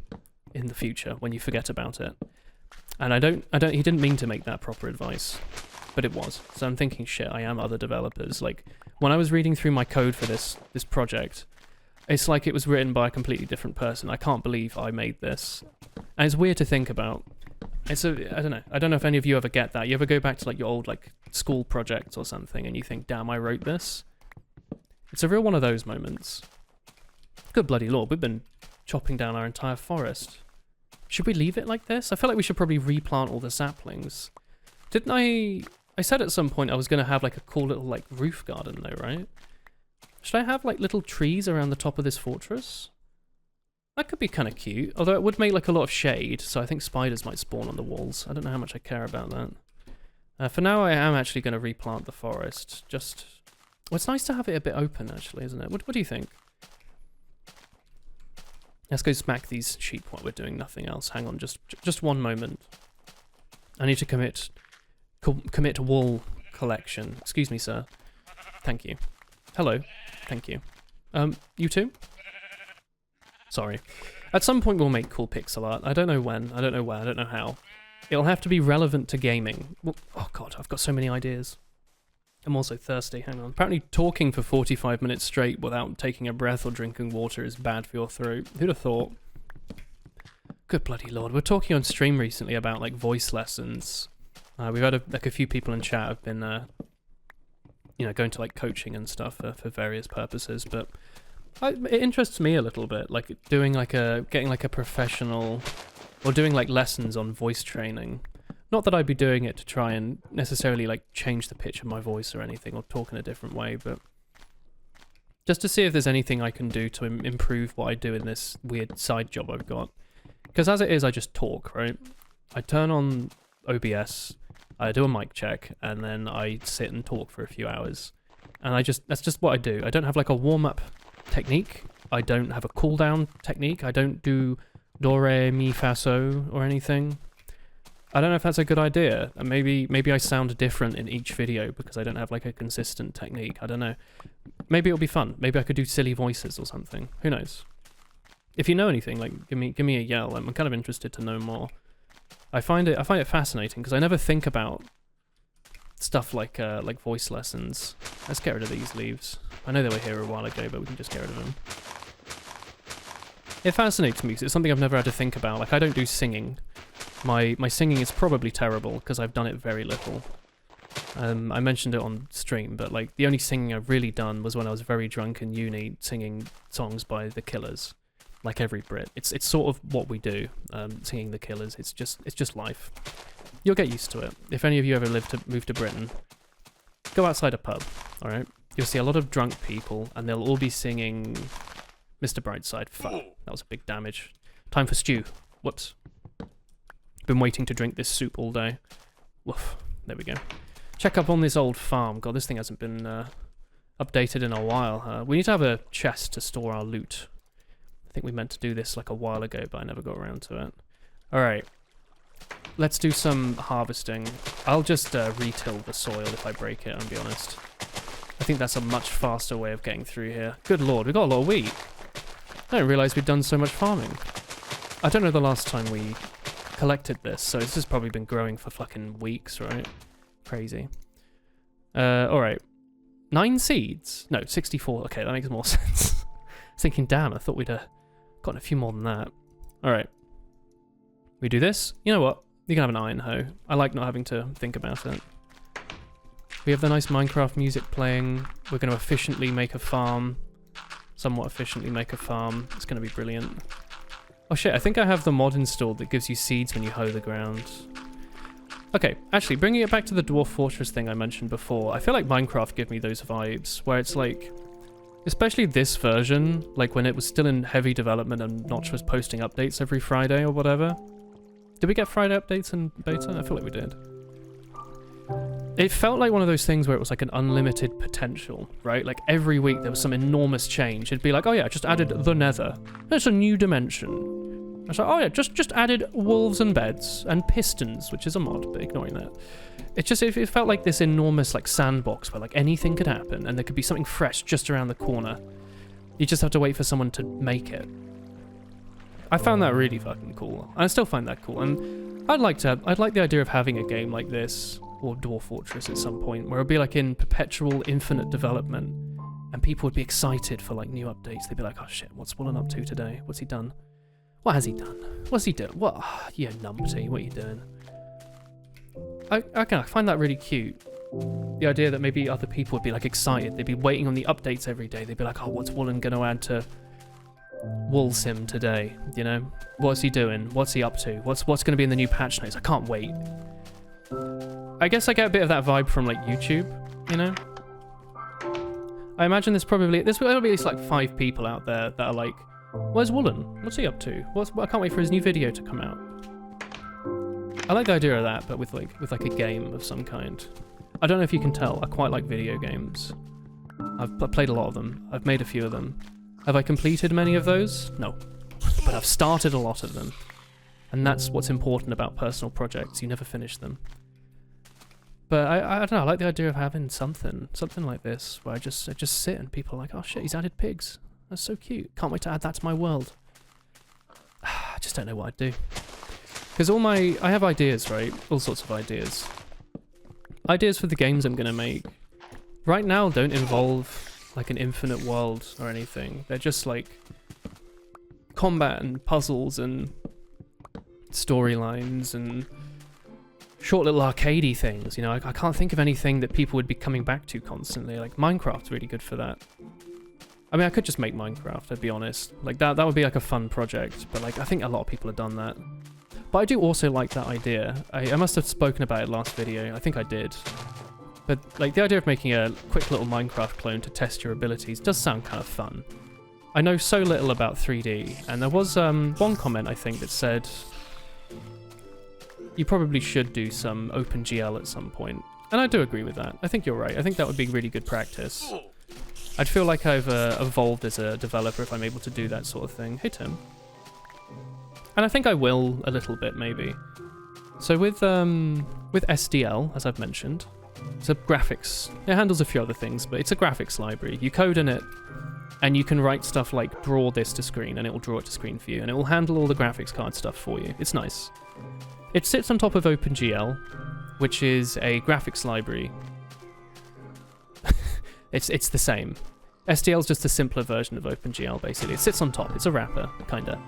Speaker 1: in the future when you forget about it. And he didn't mean to make that proper advice, but it was. So I'm thinking, shit, I am other developers. Like, when I was reading through my code for this project, it's like it was written by a completely different person. I can't believe I made this. And it's weird to think about. I don't know. I don't know if any of you ever get that. You ever go back to like your old like school projects or something and you think, damn, I wrote this? It's a real one of those moments. Good bloody lord, we've been chopping down our entire forest. Should we leave it like this? I feel like we should probably replant all the saplings. Didn't I said at some point I was going to have like a cool little like roof garden though, right? Should I have like little trees around the top of this fortress? That could be kind of cute, although it would make like a lot of shade, so I think spiders might spawn on the walls. I don't know how much I care about that. For now I am actually going to replant the forest. Just, well, it's nice to have it a bit open actually, isn't it? What do you think? Let's go smack these sheep while we're doing nothing else. Hang on, just one moment. I need to commit wool collection. Excuse me, sir. Thank you. Hello. Thank you. You too? Sorry. At some point we'll make cool pixel art. I don't know when, I don't know where, I don't know how. It'll have to be relevant to gaming. Well, oh god, I've got so many ideas. I'm also thirsty, hang on. Apparently talking for 45 minutes straight without taking a breath or drinking water is bad for your throat. Who'd have thought? Good bloody lord. We're talking on stream recently about like voice lessons. We've had a few people in chat have been, you know, going to like coaching and stuff for various purposes, but it interests me a little bit, like doing like getting like a professional, or doing like lessons on voice training. Not that I'd be doing it to try and necessarily like change the pitch of my voice or anything, or talk in a different way, but just to see if there's anything I can do to improve what I do in this weird side job I've got. Because as it is, I just talk, right? I turn on OBS, I do a mic check, and then I sit and talk for a few hours. And that's just what I do. I don't have like a warm-up technique. I don't have a cooldown technique. I don't do do, re, mi, fa, so, or anything. I don't know if that's a good idea. And maybe I sound different in each video because I don't have like a consistent technique. I don't know. Maybe it'll be fun. Maybe I could do silly voices or something. Who knows? If you know anything, like give me a yell. I'm kind of interested to know more. I find it fascinating because I never think about stuff like voice lessons. Let's get rid of these leaves. I know they were here a while ago, but we can just get rid of them. It fascinates me because it's something I've never had to think about. Like I don't do singing. My singing is probably terrible because I've done it very little. I mentioned it on stream, but like the only singing I've really done was when I was very drunk in uni, singing songs by The Killers. Like every Brit, it's sort of what we do, singing The Killers. It's just life. You'll get used to it. If any of you ever move to Britain, go outside a pub. All right, you'll see a lot of drunk people, and they'll all be singing Mr. Brightside. Fuck, that was a big damage. Time for stew. Whoops. Been waiting to drink this soup all day. Woof. There we go. Check up on this old farm. God, this thing hasn't been updated in a while. We need to have a chest to store our loot. I think we meant to do this like a while ago, but I never got around to it. Alright. Let's do some harvesting. I'll just retill the soil if I break it, I'll be honest. I think that's a much faster way of getting through here. Good lord, we've got a lot of wheat. I didn't realise we'd done so much farming. I don't know the last time we collected this, so this has probably been growing for fucking weeks, right? Crazy. Alright. 9 seeds? No, 64. Okay, that makes more sense. I was thinking, damn, I thought we'd gotten a few more than that. Alright. We do this. You know what? You can have an iron hoe. I like not having to think about it. We have the nice Minecraft music playing. We're going to efficiently make a farm. Somewhat efficiently make a farm. It's going to be brilliant. Oh shit, I think I have the mod installed that gives you seeds when you hoe the ground. Okay, actually, bringing it back to the Dwarf Fortress thing I mentioned before, I feel like Minecraft gave me those vibes, where it's like, especially this version, like when it was still in heavy development and Notch was posting updates every Friday or whatever. Did we get Friday updates in beta? I feel like we did. It felt like one of those things where it was like an unlimited potential, right? Like every week there was some enormous change. It'd be like, oh yeah, just added the Nether. It's a new dimension. I was like, oh yeah, just added wolves and beds and pistons, which is a mod, but ignoring that. It felt like this enormous like sandbox where like anything could happen and there could be something fresh just around the corner. You just have to wait for someone to make it. I found that really fucking cool. I still find that cool, and I'd like the idea of having a game like this, or Dwarf Fortress at some point, where it'd be like in perpetual infinite development, and people would be excited for like new updates. They'd be like, oh shit, what's Woolen up to today? What's he done? What has he done? What's he doing? What? You numpty, what are you doing? I find that really cute. The idea that maybe other people would be like excited. They'd be waiting on the updates every day. They'd be like, oh, what's Woolen going to add to Wool Sim today? You know? What's he doing? What's he up to? What's going to be in the new patch notes? I can't wait. I guess I get a bit of that vibe from like YouTube, you know? I imagine there's will be at least like 5 people out there that are like, where's Woolen? What's he up to? I can't wait for his new video to come out. I like the idea of that, but with like a game of some kind. I don't know if you can tell, I quite like video games. I've played a lot of them. I've made a few of them. Have I completed many of those? No. But I've started a lot of them. And that's what's important about personal projects. You never finish them. But I don't know, I like the idea of having something like this, where I just sit and people are like, oh shit, he's added pigs. That's so cute. Can't wait to add that to my world. I just don't know what I'd do. Because I have ideas, right? All sorts of ideas. Ideas for the games I'm gonna make. Right now don't involve like an infinite world or anything. They're just like combat and puzzles and storylines and short little arcadey things, you know. I can't think of anything that people would be coming back to constantly. Like Minecraft's really good for that. I mean, I could just make Minecraft, I'd be honest. Like that would be like a fun project, but like I think a lot of people have done that. But I do also like that idea. I must have spoken about it last video. I think I did. But like the idea of making a quick little Minecraft clone to test your abilities does sound kind of fun. I know so little about 3D, and there was one comment I think that said you probably should do some OpenGL at some point. And I do agree with that. I think you're right. I think that would be really good practice. I'd feel like I've evolved as a developer if I'm able to do that sort of thing. Hey Tim. And I think I will a little bit maybe. So with SDL, as I've mentioned, it's a graphics. It handles a few other things, but it's a graphics library. You code in it, and you can write stuff like draw this to screen, and it will draw it to screen for you, and it will handle all the graphics card stuff for you. It's nice. It sits on top of OpenGL, which is a graphics library. It's the same. SDL is just a simpler version of OpenGL, basically. It sits on top. It's a wrapper, kinda.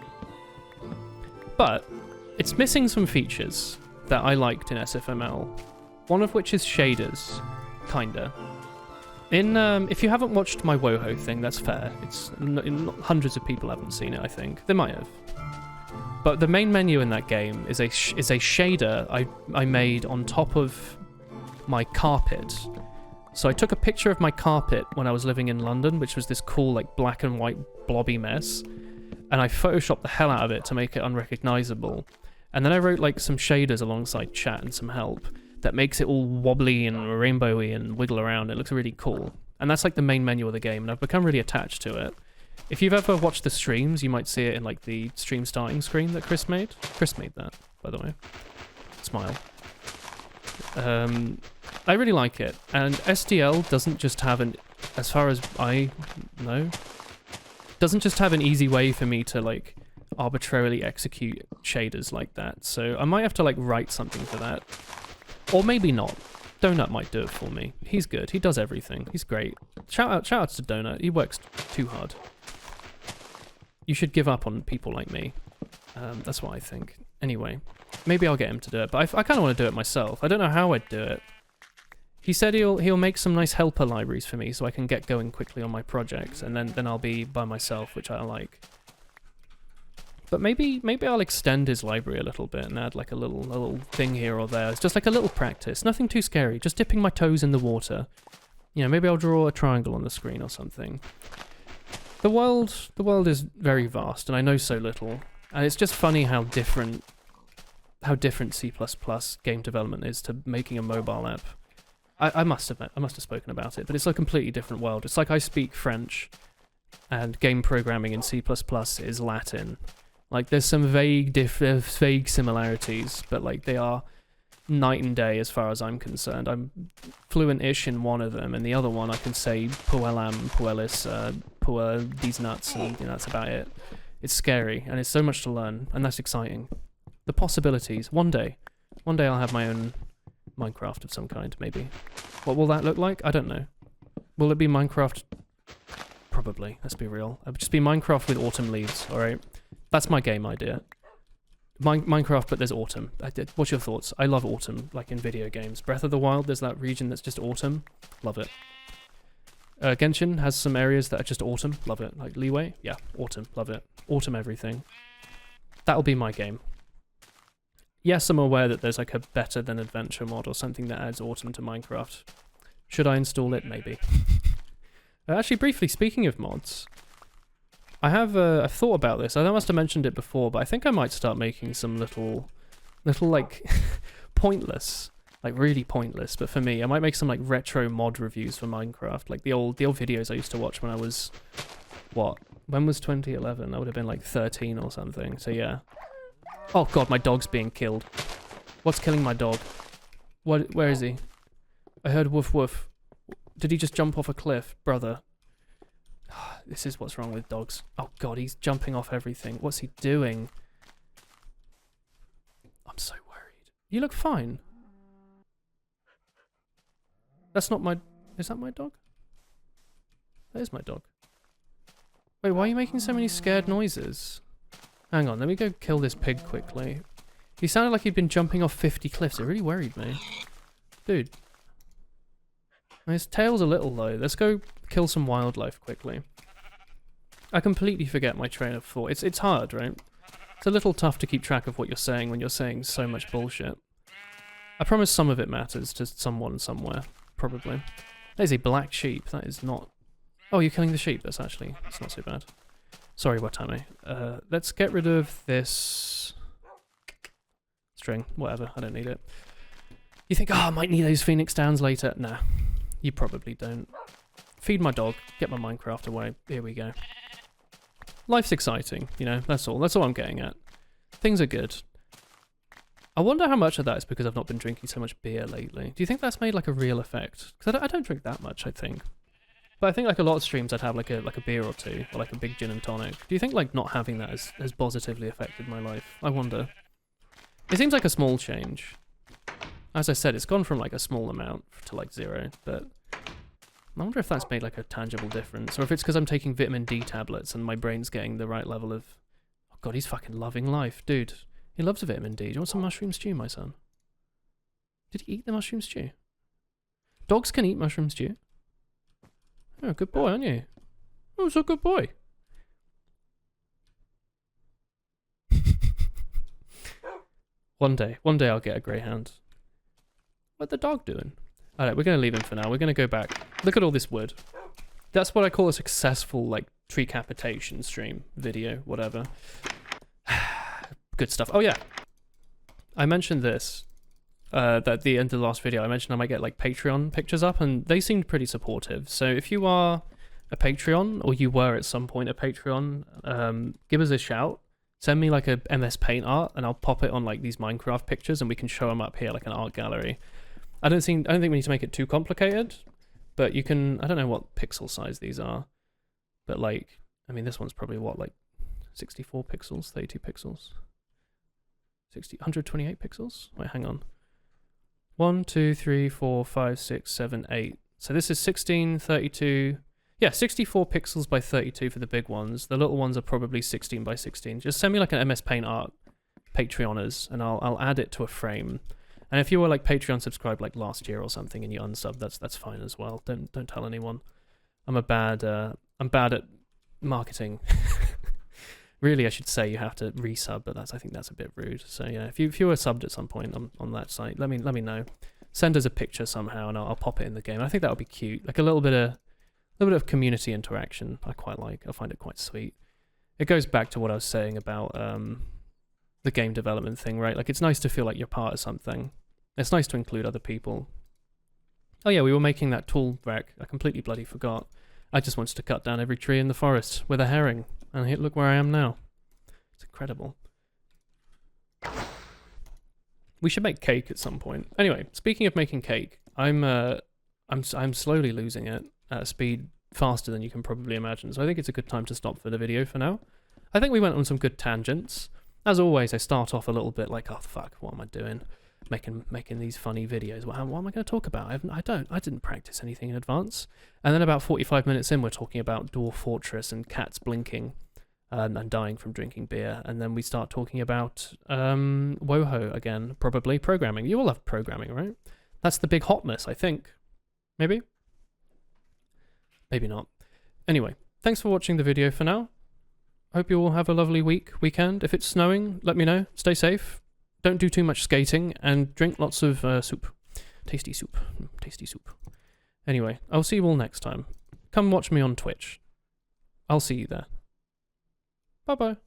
Speaker 1: But it's missing some features that I liked in SFML. One of which is shaders, kinda. If you haven't watched my WoHo thing, that's fair. Hundreds of people haven't seen it, I think. They might have. But the main menu in that game is a shader I made on top of my carpet. So I took a picture of my carpet when I was living in London, which was this cool like black and white blobby mess, and I photoshopped the hell out of it to make it unrecognizable. And then I wrote like some shaders alongside chat and some help that makes it all wobbly and rainbowy and wiggle around. It looks really cool. And that's like the main menu of the game, and I've become really attached to it. If you've ever watched the streams, you might see it in like the stream starting screen that Chris made. Chris made that, by the way. Smile. I really like it, and SDL doesn't just have as far as I know, doesn't just have an easy way for me to like arbitrarily execute shaders like that. So I might have to like write something for that, or maybe not. Donut might do it for me. He's good. He does everything. He's great. Shout outs to Donut. He works too hard. You should give up on people like me. That's what I think. Anyway, maybe I'll get him to do it, but I kind of want to do it myself. I don't know how I'd do it. He said he'll make some nice helper libraries for me so I can get going quickly on my projects, and then I'll be by myself, which I like. But maybe I'll extend his library a little bit and add like a little thing here or there. It's just like a little practice, nothing too scary, just dipping my toes in the water. You know, maybe I'll draw a triangle on the screen or something. The world is very vast, and I know so little, and it's just funny how different C++ game development is to making a mobile app. I must have spoken about it, but it's a completely different world. It's like I speak French, and game programming in C++ is Latin. Like there's some vague similarities, but like they are night and day as far as I'm concerned. I'm fluent-ish in one of them, and the other one I can say puellam, puellis, puer, these nuts, and you know, that's about it. It's scary, and it's so much to learn, and that's exciting. The possibilities. One day I'll have my own Minecraft of some kind, maybe. What will that look like? I don't know. Will it be Minecraft? Probably, let's be real. It would just be Minecraft with autumn leaves, alright? That's my game idea. Minecraft, but there's autumn. What's your thoughts? I love autumn, like in video games. Breath of the Wild, there's that region that's just autumn. Love it. Genshin has some areas that are just autumn. Love it. Like Leeway? Yeah, autumn. Love it. Autumn everything. That'll be my game. Yes, I'm aware that there's like a better than adventure mod or something that adds autumn to Minecraft. Should I install it? Maybe. Actually, briefly, speaking of mods, I've thought about this. I must have mentioned it before, but I think I might start making some little like pointless, like really pointless, but for me, I might make some like retro mod reviews for Minecraft, like the old videos I used to watch when I was, when was 2011? I would have been like 13 or something, so yeah. Oh god, my dog's being killed. What's killing my dog? Where is he? I heard woof woof. Did he just jump off a cliff? Brother. This is what's wrong with dogs. Oh god, he's jumping off everything. What's he doing? I'm so worried. You look fine. That's not my... Is that my dog? That is my dog. Wait, why are you making so many scared noises? Hang on, let me go kill this pig quickly. He sounded like he'd been jumping off 50 cliffs. It really worried me. Dude. His tail's a little low. Let's go kill some wildlife quickly. I completely forget my train of thought. It's hard, right? It's a little tough to keep track of what you're saying when you're saying so much bullshit. I promise some of it matters to someone somewhere. Probably. That is a black sheep. That is not... Oh, you're killing the sheep. That's not so bad. Sorry, Watame. Let's get rid of this... string. Whatever. I don't need it. You think, oh, I might need those phoenix downs later. Nah. You probably don't. Feed my dog. Get my Minecraft away. Here we go. Life's exciting, you know. That's all. That's all I'm getting at. Things are good. I wonder how much of that is because I've not been drinking so much beer lately. Do you think that's made like a real effect? Because I don't drink that much, I think. But I think like a lot of streams I'd have like a beer or two, or like a big gin and tonic. Do you think like not having that has positively affected my life? I wonder. It seems like a small change. As I said, it's gone from like a small amount to like 0, but I wonder if that's made like a tangible difference, or if it's because I'm taking vitamin D tablets and my brain's getting the right level of... Oh god, he's fucking loving life, dude. He loves a vitamin D. Do you want some mushroom stew, my son? Did he eat the mushroom stew? Dogs can eat mushroom stew. Oh, good boy, aren't you? Oh, so good boy. One day I'll get a greyhound. What's the dog doing? Alright, we're going to leave him for now. We're going to go back. Look at all this wood. That's what I call a successful, like, tree capitation stream, video, whatever. Good stuff. Oh, yeah. I mentioned this, that at the end of the last video, I mentioned I might get, like, Patreon pictures up, and they seemed pretty supportive. So if you are a Patreon, or you were at some point a Patreon, give us a shout. Send me, like, a MS Paint art, and I'll pop it on, like, these Minecraft pictures, and we can show them up here, like an art gallery. I don't think we need to make it too complicated, but you can... I don't know what pixel size these are, but, like, I mean, this one's probably, what, like, 64 pixels, 32 pixels? 128 pixels? Wait, hang on. 1, 2, 3, 4, 5, 6, 7, 8. So this is 16, 32... Yeah, 64 pixels by 32 for the big ones. The little ones are probably 16 by 16. Just send me, like, an MS Paint art, Patreoners, and I'll add it to a frame. And if you were like Patreon subscribed like last year or something and you unsub, that's fine as well. Don't tell anyone. I'm bad at marketing. Really, I should say you have to resub, but I think that's a bit rude. So yeah, if you were subbed at some point on that site, let me know. Send us a picture somehow, and I'll pop it in the game. I think that would be cute, like a little bit of community interaction. I quite like. I find it quite sweet. It goes back to what I was saying about the game development thing, right? Like it's nice to feel like you're part of something. It's nice to include other people. Oh yeah, we were making that tool rack. I completely bloody forgot. I just wanted to cut down every tree in the forest with a herring, and look where I am now. It's incredible. We should make cake at some point. Anyway, speaking of making cake, I'm slowly losing it at a speed faster than you can probably imagine. So I think it's a good time to stop for the video for now. I think we went on some good tangents. As always, I start off a little bit like, oh fuck, what am I doing? Making these funny videos. What am I going to talk about? I didn't practice anything in advance. And then about 45 minutes in, we're talking about Dwarf Fortress and cats blinking and dying from drinking beer. And then we start talking about WoHo again, probably programming. You all love programming, right? That's the big hotness, I think. Maybe? Maybe not. Anyway, thanks for watching the video for now. Hope you all have a lovely weekend. If it's snowing, let me know. Stay safe. Don't do too much skating, and drink lots of soup. Tasty soup. Tasty soup. Anyway, I'll see you all next time. Come watch me on Twitch. I'll see you there. Bye-bye.